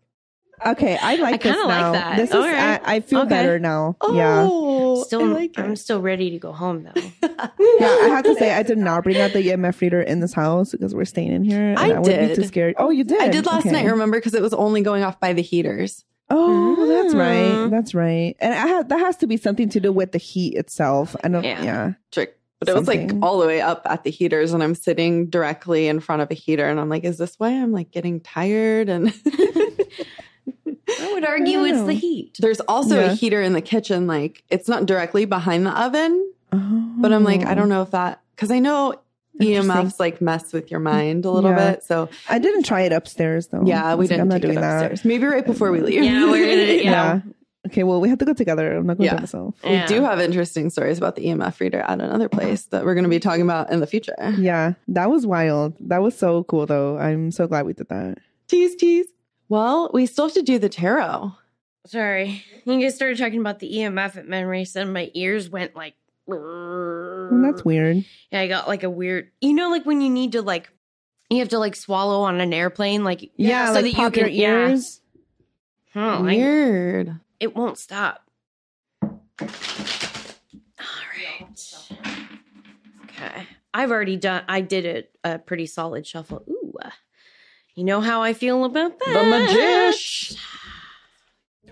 Okay, I like this kinda like now. that. This is, All right. I feel Okay. better now. Yeah. Oh, Still, I like I'm it. still ready to go home though. Yeah, I have to say, I did not bring out the EMF reader in this house because we're staying in here. And I would be did. too scared. Oh, you did? I did last Okay. night, remember, because it was only going off by the heaters. Oh, that's right. Mm. That's right. And that has to be something to do with the heat itself. I don't, Yeah. yeah. Trick. But it was like Something. all the way up at the heaters, and I'm sitting directly in front of a heater, and I'm like, is this why I'm like getting tired? And I would argue it's the heat. there's also Yeah. a heater in the kitchen. Like it's not directly behind the oven, Oh. but I'm like, I don't know if that, because I know Interesting. EMFs like mess with your mind a little Yeah. bit. So I didn't try it upstairs though. yeah, I we was like, didn't I'm not take doing it that. upstairs. Maybe right before we leave. Yeah, we're gonna. Yeah. Okay, well, we have to go together. I'm not going Yeah. by myself. We do have interesting stories about the EMF reader at another place that we're going to be talking about in the future. Yeah, that was wild. That was so cool, though. I'm so glad we did that. Tease. Well, we still have to do the tarot. Sorry, you guys started talking about the EMF at memory, so my ears went like. Well, that's weird. Yeah, I got like a weird. You know, like when you need to like, you have to like swallow on an airplane, like Yeah, so like that pop you your can. Yeah. ears. Oh, Weird. it won't stop. All right. Okay. I did a pretty solid shuffle. Ooh. You know how I feel about that? The magician.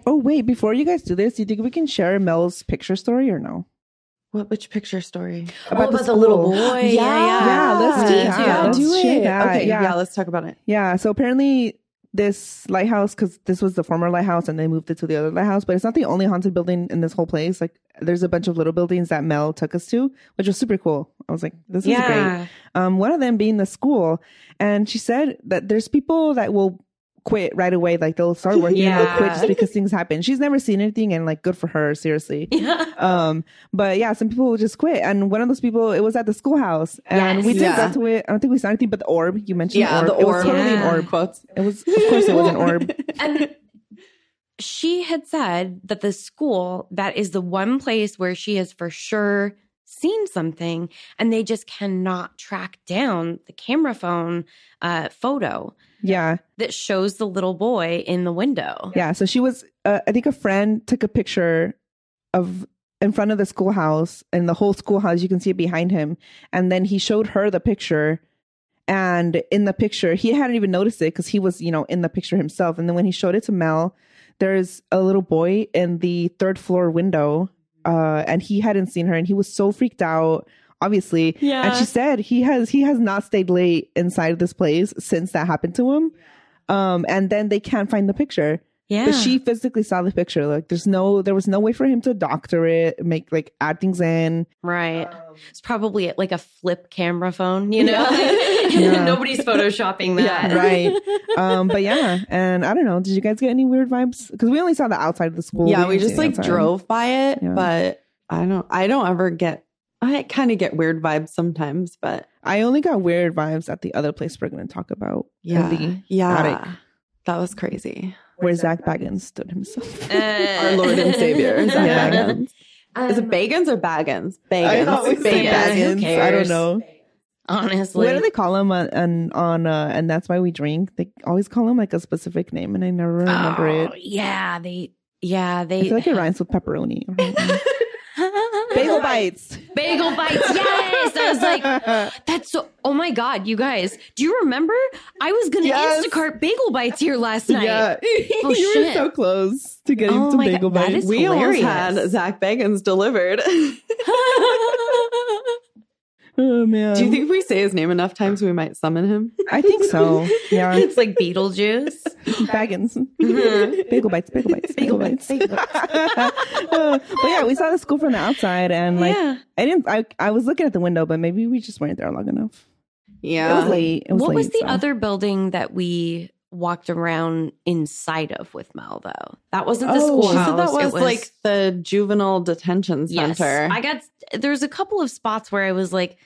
Oh, wait, before you guys do this, do you think we can share Mel's picture story or no? Which picture story? About the school. little boy. Yeah, let's do Me that. too. Let's do share it. that. Okay, Yeah. yeah, let's talk about it. Yeah, so apparently this lighthouse, because this was the former lighthouse and they moved it to the other lighthouse, but it's not the only haunted building in this whole place. Like there's a bunch of little buildings that Mel took us to, which was super cool. I was like, this is great. One of them being the school. And she said that there's people that will quit right away. Like they'll start working and they'll quit just because things happen. She's never seen anything, and like good for her, seriously. But yeah, some people will just quit. And one of those people, it was at the schoolhouse, and we didn't go to it. I don't think we saw anything but the orb. You mentioned Yeah, the orb. the orb. It was totally an orb. Quotes. It was, of course, it was an orb. And she had said that the school, that is the one place where she has for sure seen something, and they just cannot track down the camera phone photo Yeah. that shows the little boy in the window. Yeah. So she was, I think a friend took a picture of in front of the schoolhouse, and the whole schoolhouse, you can see it behind him. And then he showed her the picture. And in the picture, he hadn't even noticed it because he was, in the picture himself. And then when he showed it to Mel, there's a little boy in the third floor window. And he hadn't seen her, and he was so freaked out, obviously. Yeah. And she said he has not stayed late inside of this place since that happened to him. And then they can't find the picture. Yeah. But she physically saw the picture. Like there was no way for him to doctor it, add things in. Right. It's probably like a flip camera phone, you know? Yeah. Nobody's photoshopping that. Right. But yeah. And I don't know. Did you guys get any weird vibes? Because we only saw the outside of the school. Yeah, we didn't just see the like outside. drove by it, Yeah. but I kind of get weird vibes sometimes, but I only got weird vibes at the other place we're going to talk about. yeah. in the Yeah. attic. That was crazy. Where Zach Baggins stood himself. Our Lord and Savior, Zach Yeah. Baggins. Is it Bagans or Baggins? Baggins. I always say Baggins. Who Baggins. I don't cares? know. Honestly. What do they call him on and that's why we drink? They always call him like a specific name, and I never remember it. Yeah, they I feel like it rhymes with pepperoni. Bagel bites. Bagel bites. Yes. I was like, that's so, oh my God, you guys. Do you remember? I was going to Yes. Instacart bagel bites here last night. Yeah. Oh, You were shit. so close to getting Oh some my God, bagel that bites. is We hilarious. almost had Zach Bagans delivered. Oh, man. Do you think if we say his name enough times, we might summon him? I think so. Yeah. It's like Beetlejuice. Baggins. Bagel bites, bagel bites, bagel bites. But yeah, we saw the school from the outside, and like Yeah. I was looking at the window, but maybe we just weren't there long enough. Yeah. It was late. It was What late, was the so. other building that we walked around inside of with Mel, though? That wasn't the Oh. schoolhouse. She said that It was like the juvenile detention yes. center. There's a couple of spots where I was like,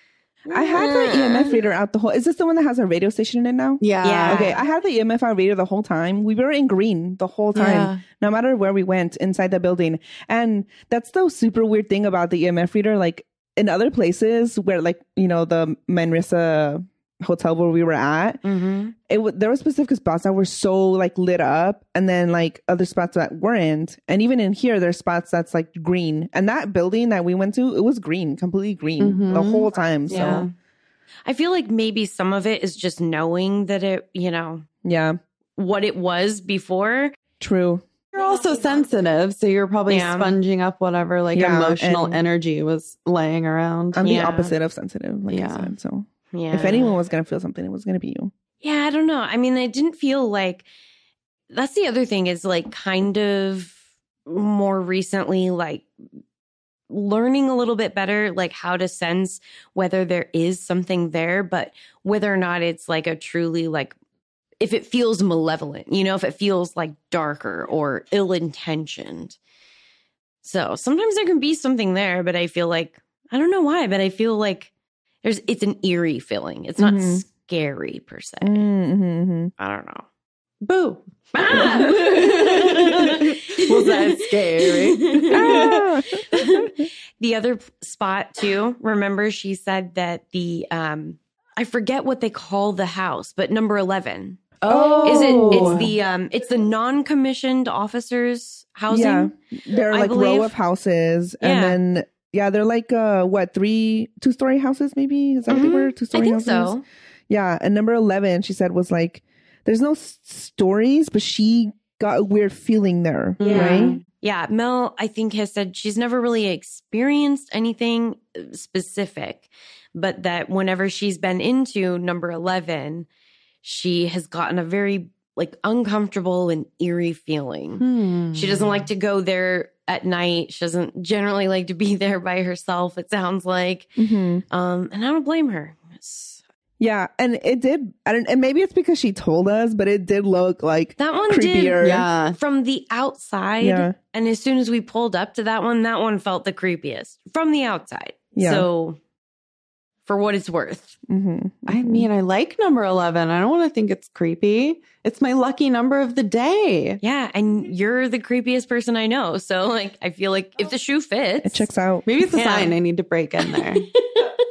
I had the EMF reader out the whole. Is this the one that has a radio station in it now? Yeah. Yeah. Okay, I had the EMF reader the whole time. We were in green the whole time, Yeah. no matter where we went inside the building. And that's the super weird thing about the EMF reader. Like in other places where, like, you know, the Manresa hotel where we were at, there were specific spots that were so like lit up, and then like other spots that weren't. And even in here, there's spots that's like green. And that building that we went to, it was green, completely green the whole time. So Yeah. I feel like maybe some of it is just knowing that it, you know, yeah, what it was before. true. You're also sensitive, so you're probably Yeah. sponging up whatever like Yeah, emotional and- energy was laying around. I'm the Yeah. opposite of sensitive, like Yeah. I said. So Yeah. if anyone was gonna feel something, it was gonna be you. Yeah, I don't know. I mean, I didn't feel like that's the other thing is like kind of more recently, like learning a little bit better, like how to sense whether there is something there, but whether or not it's like a truly like, if it feels malevolent, you know, if it feels like darker or ill intentioned. So sometimes there can be something there, but I feel like, I don't know why, but I feel like it's an eerie feeling. It's not scary per se. Mm-hmm. I don't know. Boo. Ah! Was that scary? The other spot too, remember she said that the I forget what they call the house, but number 11. Oh. Is It's the non-commissioned officers housing? Yeah, they're I like believe. row of houses, Yeah. and then they're like two-story houses maybe? Is that what they were? I Two-story think houses? so. Yeah, and number 11, she said, was like, there's no stories, but she got a weird feeling there, right? Yeah, Mel, I think, has said she's never really experienced anything specific, but that whenever she's been into number 11, she has gotten a very like uncomfortable and eerie feeling. She doesn't like to go there at night. She doesn't generally like to be there by herself, it sounds like. And I don't blame her. Yeah, and it did. And maybe it's because she told us, but it did look like That one creepier. did Yeah. from the outside. Yeah. And as soon as we pulled up to that one felt the creepiest from the outside. Yeah. So for what it's worth. I mean, I like number 11. I don't want to think it's creepy. It's my lucky number of the day. Yeah. And you're the creepiest person I know. So like, I feel like if the shoe fits. It checks out. Maybe it's a Yeah. sign I need to break in there.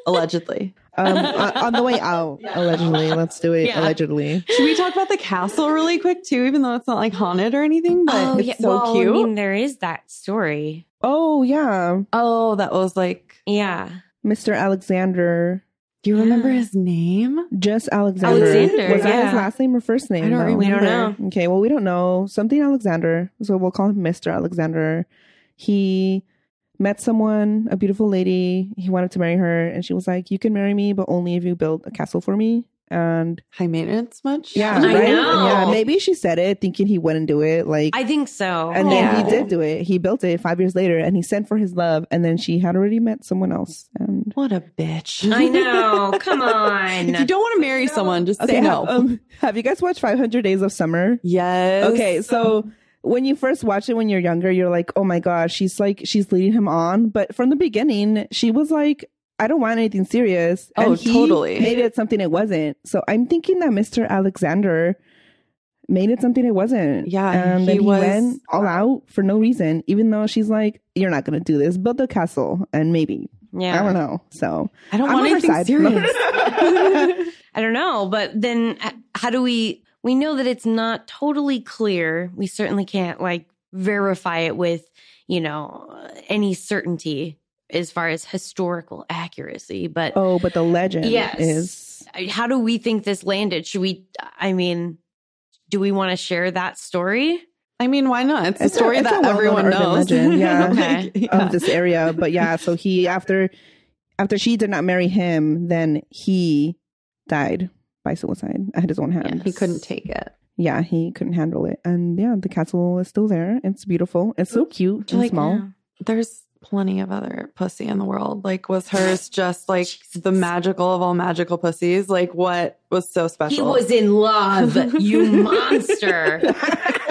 Allegedly. On the way out, allegedly. Let's do it, Yeah. allegedly. Should we talk about the castle really quick too, even though it's not like haunted or anything, but it's so well, cute. I mean, there is that story. Oh, yeah. Oh, that was like, Yeah. Mr. Alexander. do you remember his name? Just Alexander. Alexander, Was that his yeah. last name or first name? I don't though? remember. We don't know. Okay, well, we don't know. Something Alexander. So we'll call him Mr. Alexander. He met someone, a beautiful lady. He wanted to marry her. And she was like, you can marry me, but only if you build a castle for me. And High maintenance much? yeah, I right? know. Yeah, maybe she said it thinking he wouldn't do it. Like, I think so. and then Yeah. he did do it. He built it 5 years later, and he sent for his love. And then she had already met someone else. And What a bitch. I know. Come on. If you don't want to marry someone, just say no. Have you guys watched 500 Days of Summer? Yes. Okay, so when you first watch it when you're younger, you're like, oh my gosh, she's leading him on. But from the beginning, she was like, I don't want anything serious. And Oh, he totally. made it something it wasn't. So I'm thinking that Mr. Alexander made it something it wasn't. Yeah, and then he went all out for no reason, even though she's like, "You're not going to do this. Build a castle, and maybe." Yeah, I don't know. So I don't want anything serious. I don't know, but then how do we know that it's not totally clear? We certainly can't like verify it with, any certainty as far as historical accuracy. But but the legend is. How do we think this landed? Do we want to share that story? I mean, why not? It's a story that everyone knows. Legend, of this area. But yeah, so he after she did not marry him, then he died by suicide at his own hand. Yeah, he couldn't take it. Yeah, he couldn't handle it. And yeah, the castle is still there. It's beautiful. It's so cute and small. Yeah. There's plenty of other pussy in the world. Like, was hers just like the magical of all magical pussies? Like, what was so special? He was in love, you monster.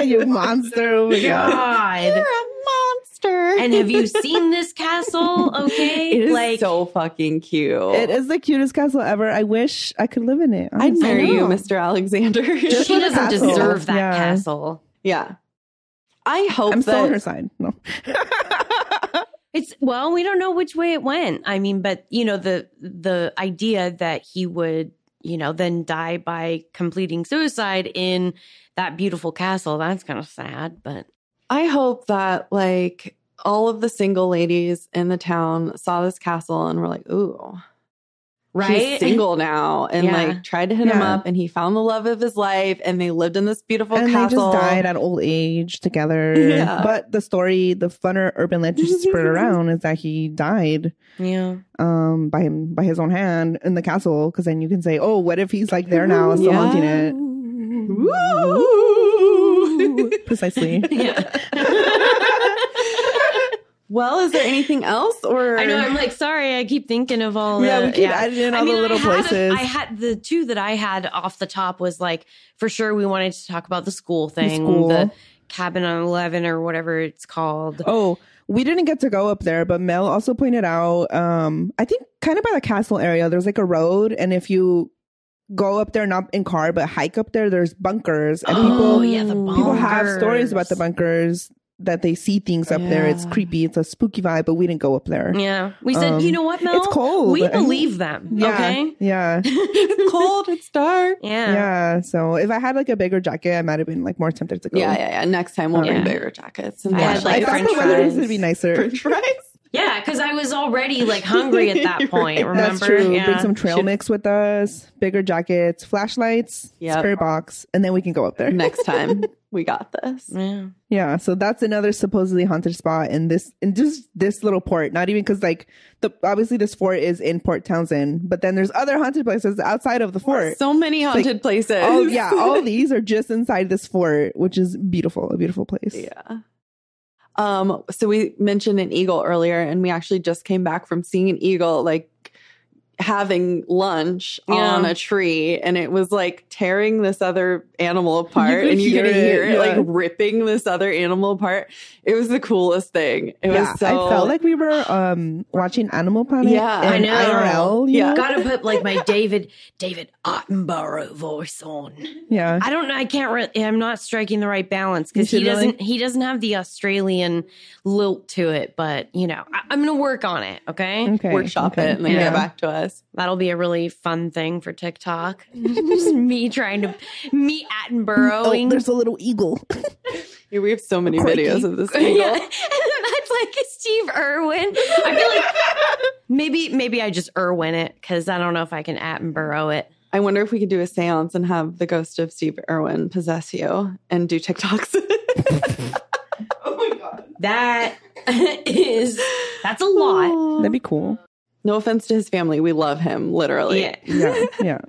You monster. Oh my God. You're a monster. And have you seen this castle? Okay. It is so fucking cute. It is the cutest castle ever. I wish I could live in it. I'd marry you, Mr. Alexander. She doesn't deserve that castle. Yeah. I hope I'm still on her side. No. We don't know which way it went. I mean, but the idea that he would, then die by completing suicide in that beautiful castle, that's kind of sad, but I hope that like all of the single ladies in the town saw this castle and were like, ooh, right? He's single now, and like tried to hit him up, and he found the love of his life, and they lived in this beautiful castle. They just died at old age together. Yeah. But the story, the funner urban legend spread around is that he died. Yeah. By his own hand in the castle, because then you can say, oh, what if he's like there now, still haunting it? Woo! Precisely. Yeah. Well, is there anything else? Or I know, I'm like, sorry, I keep thinking of all we keep adding in all the little places. I had the two that I had off the top was like, for sure we wanted to talk about the school thing, the Cabin on 11 or whatever it's called. Oh, we didn't get to go up there, but Mel also pointed out, I think kind of by the castle area, there's like a road, and if you go up there, not in car, but hike up there, there's bunkers, and people have stories about the bunkers, that they see things up there. It's creepy. It's a spooky vibe, but we didn't go up there. Yeah. We said, you know what, Mel? It's cold. We believe them. Okay? Yeah. It's cold. It's dark. Yeah. Yeah. So if I had like a bigger jacket, I might have been like more tempted to go. Yeah. Next time we'll bring bigger jackets. And I thought the weather was going to be nicer. French fries? Yeah, because I was already like hungry at that point. Remember? That's true. Yeah. Bring some trail mix with us, bigger jackets, flashlights, spirit box, and then we can go up there. Next time. We got this. Yeah. Yeah. So that's another supposedly haunted spot in just this little port. Not even because like obviously this fort is in Port Townsend, but then there's other haunted places outside of the fort. So many haunted places. Oh yeah. All these are just inside this fort, which is beautiful. A beautiful place. Yeah. So we mentioned an eagle earlier, and we actually just came back from seeing an eagle, like having lunch on a tree, and it was like tearing this other animal apart, and you could hear it like ripping this other animal apart. It was the coolest thing. It was so, I felt like we were watching Animal Planet. Yeah, I know. IRL. You know? Gotta put like my David Attenborough voice on. Yeah, I don't know. I can't really. I'm not striking the right balance because he doesn't have the Australian lilt to it. But I'm gonna work on it. Okay. Workshop it and then get back to us. That'll be a really fun thing for TikTok. Just me Attenboroughing. Oh, there's a little eagle. Yeah, we have so many videos of this eagle. Yeah. And then that's like Steve Irwin. I feel like maybe I just Irwin it because I don't know if I can Attenborough it. I wonder if we could do a seance and have the ghost of Steve Irwin possess you and do TikToks. Oh my God. That's a lot. That'd be cool. No offense to his family. We love him, literally. Yeah.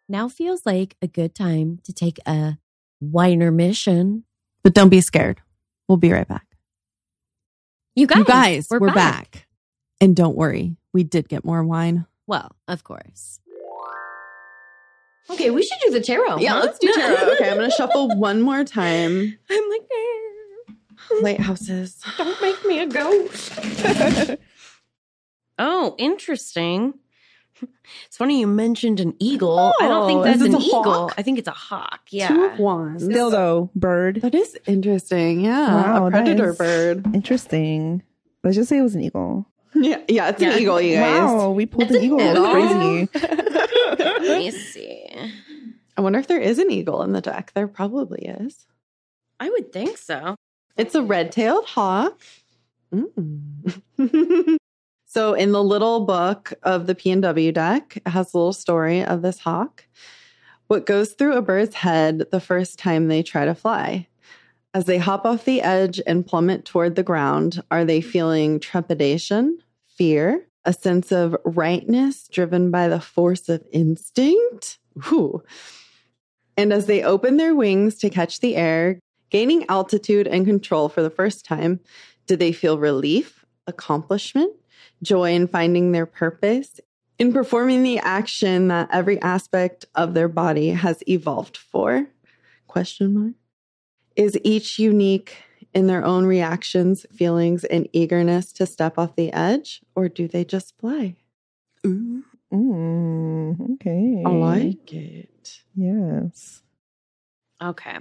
Now feels like a good time to take a winer mission. But don't be scared. We'll be right back. You guys, we're back. And don't worry, we did get more wine. Well, of course. Okay, we should do the tarot. Yeah, let's do tarot. Okay, I'm going to shuffle one more time. I'm like, Lighthouses. Don't make me a ghost. Oh, interesting. It's funny you mentioned an eagle. I don't think Oh, that's is an this a eagle. hawk? I think it's a hawk. Yeah. 2 of Wands. Still though, bird. That is interesting. Yeah. Wow, a that predator is bird. Interesting. Let's just say it was an eagle. Yeah, it's an eagle, you guys. Wow, we pulled It's an eagle. an eagle. Crazy. Let me see. I wonder if there is an eagle in the deck. There probably is. I would think so. It's a red-tailed hawk. So in the little book of the P&W deck, it has a little story of this hawk. What goes through a bird's head the first time they try to fly? As they hop off the edge and plummet toward the ground, are they feeling trepidation, fear, a sense of rightness driven by the force of instinct? Ooh. And as they open their wings to catch the air, gaining altitude and control for the first time, do they feel relief, accomplishment, joy in finding their purpose, in performing the action that every aspect of their body has evolved for? Question mark. Is each unique in their own reactions, feelings, and eagerness to step off the edge, or do they just fly? Ooh. Okay. I like it. Yes. Okay.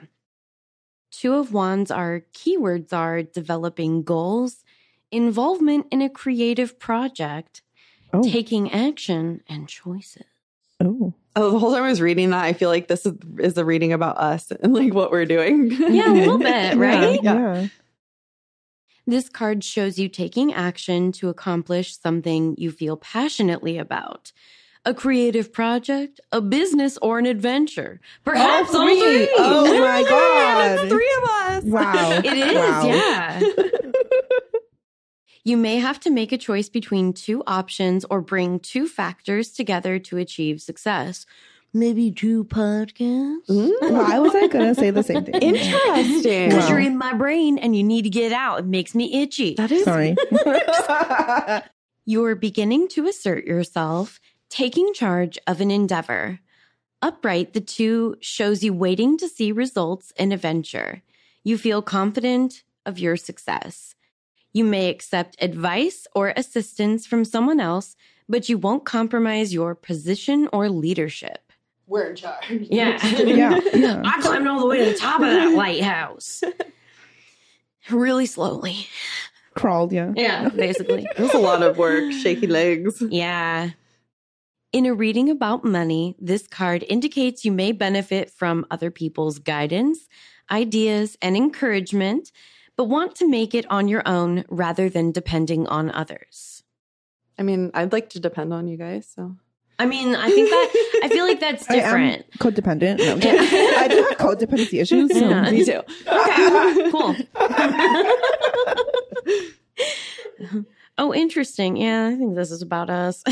2 of Wands, our keywords are developing goals, involvement in a creative project, taking action, and choices. Oh. Oh, the whole time I was reading that, I feel like this is a reading about us and like what we're doing. Yeah, a little bit, right? Yeah. This card shows you taking action to accomplish something you feel passionately about. A creative project, a business, or an adventure. Perhaps all three. Oh my God. It's 3 of us. Wow. It is, yeah. You may have to make a choice between 2 options or bring 2 factors together to achieve success. Maybe 2 podcasts. Why was I going to say the same thing? Interesting. Because Wow. you're in my brain and you need to get out. It makes me itchy. That is Sorry. You're beginning to assert yourself, taking charge of an endeavor. Upright, the 2 shows you waiting to see results in a venture. You feel confident of your success. You may accept advice or assistance from someone else, but you won't compromise your position or leadership. We're in charge. Yeah. Yeah. I climbed all the way to the top of that lighthouse. Really slowly. Crawled, yeah. Yeah, basically. It was a lot of work, shaky legs. Yeah. In a reading about money, this card indicates you may benefit from other people's guidance, ideas, and encouragement, but want to make it on your own rather than depending on others. I mean, I'd like to depend on you guys, so. I mean, I feel like that's different. I am codependent. No, I'm kidding. I do have codependency issues. So. Yeah. Me too. Okay, cool. Oh, interesting. Yeah, I think this is about us.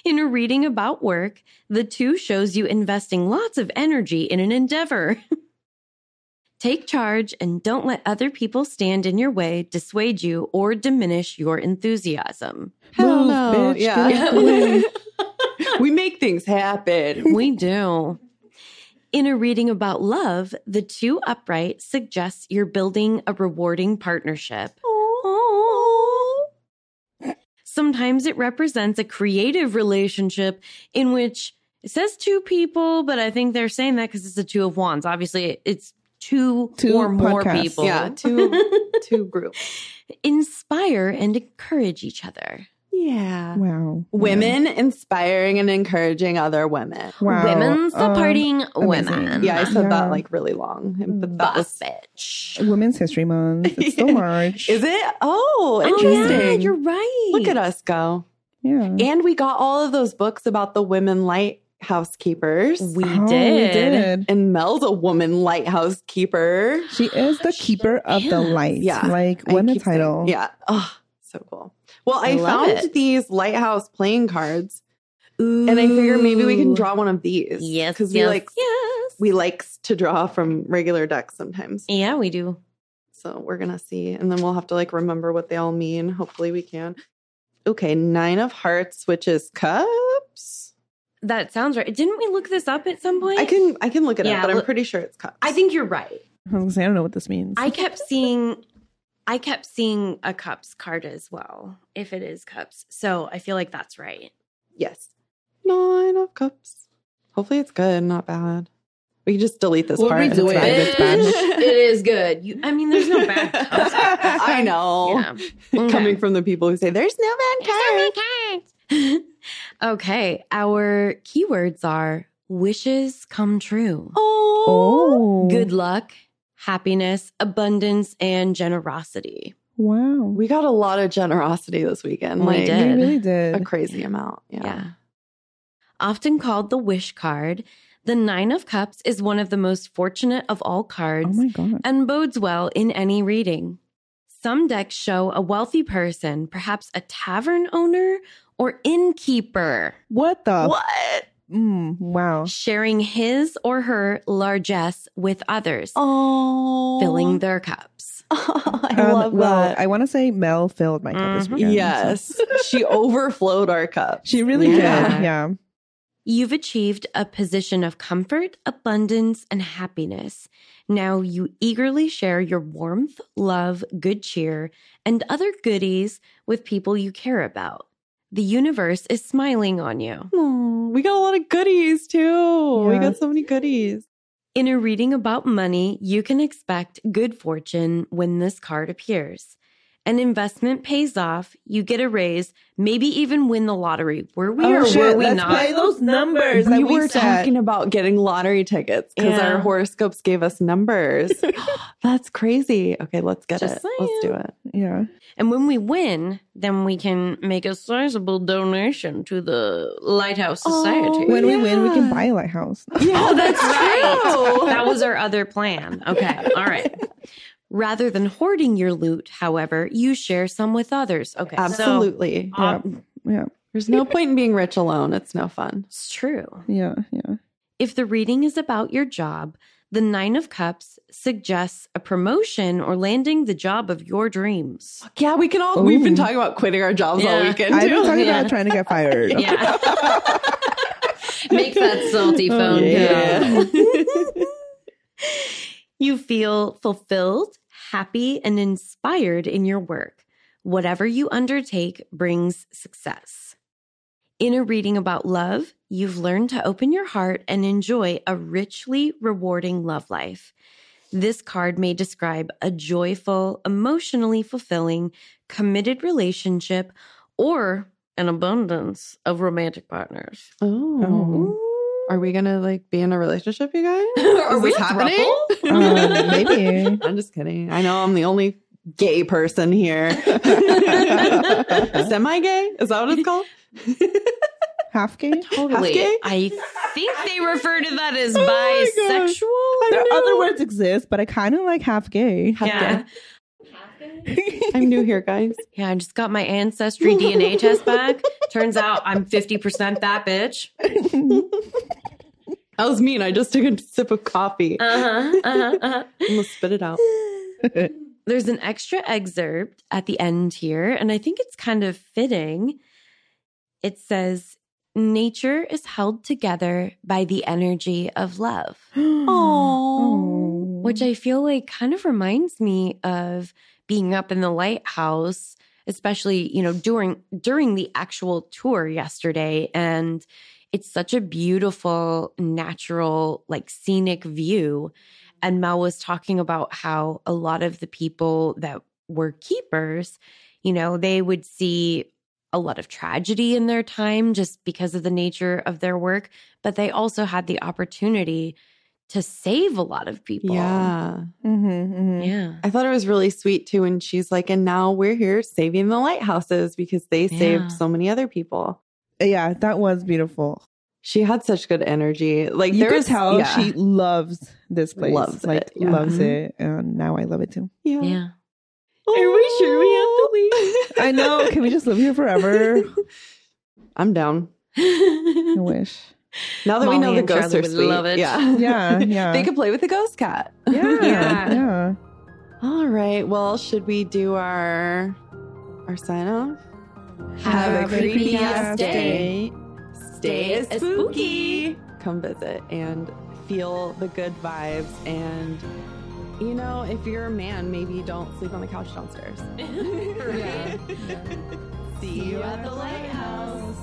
In a reading about work, the 2 shows you investing lots of energy in an endeavor. Take charge and don't let other people stand in your way, dissuade you, or diminish your enthusiasm. Hell Move, no. bitch, Yeah. get out the way. We make things happen. We do. In a reading about love, the 2 upright suggests you're building a rewarding partnership. Sometimes it represents a creative relationship in which it says 2 people, but I think they're saying that because it's the 2 of Wands. Obviously, it's two or more podcasts. people. Yeah, two groups. Inspire and encourage each other. Yeah. Wow. Women inspiring and encouraging other women. Wow. Women supporting amazing. women. Yeah, I said Yeah. that like really long. But that was bitch. Women's History Month. It's still March. Is it? Oh, Oh, interesting. yeah, you're right. Look at us go. Yeah. And we got all of those books about the women lighthouse keepers. We Oh, did. And Mel's a woman lighthouse keeper. She is the keeper of the light. Yeah. Like, I what a keep saying- title. Yeah. Oh, so cool. Well, I love found it. these lighthouse playing cards, Ooh. and I figure maybe we can draw one of these. Yes, because yes. we likes to draw from regular decks sometimes. Yeah, we do. So we're gonna see, and then we'll have to like remember what they all mean. Hopefully, we can. Okay, 9 of Hearts, which is cups. That sounds right. Didn't we look this up at some point? I can look it Yeah, up, but I'm look- pretty sure it's cups. I think you're right. I was gonna say, I don't know what this means. I kept seeing a cups card as well, if it is cups. So I feel like that's right. yes. 9 of Cups. Hopefully it's good, not bad. We can just delete this part. redo It's it. fine. It's bad. It is good. There's no bad cups. I know. Yeah. Okay. Coming from the people who say there's no bad cards. Okay, our keywords are wishes come true, Oh. good luck, happiness, abundance, and generosity. Wow. We got a lot of generosity this weekend. We Like, did. We really did. a crazy amount. Yeah. Often called the wish card, the 9 of Cups is one of the most fortunate of all Oh cards my God. and bodes well in any reading. Some decks show a wealthy person, perhaps a tavern owner or innkeeper, What the? What? Wow. sharing his or her largesse with others, Oh. filling their cups. I love well, that. I want to say Mel filled my cup this weekend. Yes. She overflowed our cup. She really Yeah. did. Yeah. You've achieved a position of comfort, abundance, and happiness. Now you eagerly share your warmth, love, good cheer, and other goodies with people you care about. The universe is smiling on you. Oh, we got a lot of goodies too. We Yeah. got so many goodies. In a reading about money, you can expect good fortune when this card appears. An investment pays off, you get a raise, maybe even win the lottery. Were we or were we Let's not? play those numbers that We we were set. talking about getting lottery tickets because Yeah. our horoscopes gave us numbers. That's crazy. Okay, let's get Just it. Let's do it. Yeah. And when we win, then we can make a sizable donation to the Lighthouse Society. When we win, we can Yeah. buy a lighthouse. Yeah, That's right. true. That was our other plan. Okay. All right. Rather than hoarding your loot, however, you share some with others. Okay. Absolutely. Yeah. Yeah. There's no point in being rich alone. It's no fun. It's true. Yeah. Yeah. If the reading is about your job, the 9 of Cups suggests a promotion or landing the job of your dreams. Yeah, we can all. We've been Ooh. talking about quitting our jobs all Yeah. weekend I've been too. talking Yeah. about trying to get fired. Yeah. Make that salty phone yeah. call. You feel fulfilled, happy, and inspired in your work. Whatever you undertake brings success. In a reading about love, you've learned to open your heart and enjoy a richly rewarding love life. This card may describe a joyful, emotionally fulfilling, committed relationship or an abundance of romantic partners. Oh. Are we gonna like be in a relationship, you guys? Are Is we this a happening? Maybe. I'm just kidding. I know I'm the only gay person here. Semi-gay? Is that what it's called? Half gay? Totally. Half gay? I think they refer to that as my gosh. bisexual. There are other words exist, but I kind of like half gay. Half Yeah. gay. I'm new here, guys. Yeah, I just got my ancestry DNA test back. Turns out I'm 50% that bitch. That was mean. I just took a sip of coffee. Almost spit it out. There's an extra excerpt at the end here, and I think it's kind of fitting. It says, nature is held together by the energy of love, Oh. which I feel like kind of reminds me of being up in the lighthouse, especially, during the actual tour yesterday. And it's such a beautiful, natural, like scenic view. And Mel was talking about how a lot of the people that were keepers, they would see a lot of tragedy in their time just because of the nature of their work, but they also had the opportunity to save a lot of people. Yeah. Yeah. I thought it was really sweet too. And she's like, and now we're here saving the lighthouses because they Yeah. saved so many other people. Yeah, that was beautiful. She had such good energy. Like You there could was tell yeah. she loves this place. Loves like, it, yeah. loves it. And now I love it too. Yeah. Yeah. Are we sure we have to leave? I know. Can we just live here forever? I'm down. I wish. Now that we know Molly the and ghosts Charlie are would sweet. love it. Yeah. Yeah, yeah. They could play with the ghost cat. Yeah, Yeah. yeah. All right. Well, should we do our sign off? Have a creepy ass day. Stay as spooky. Come visit and feel the good vibes. And, if you're a man, maybe don't sleep on the couch downstairs. Right. See you at the lighthouse.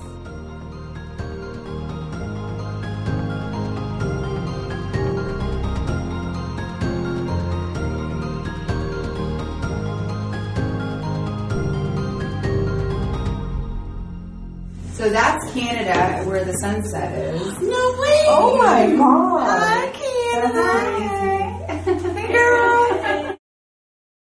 So that's Canada, where the sunset is. No way! Oh my god! Hi, Canada!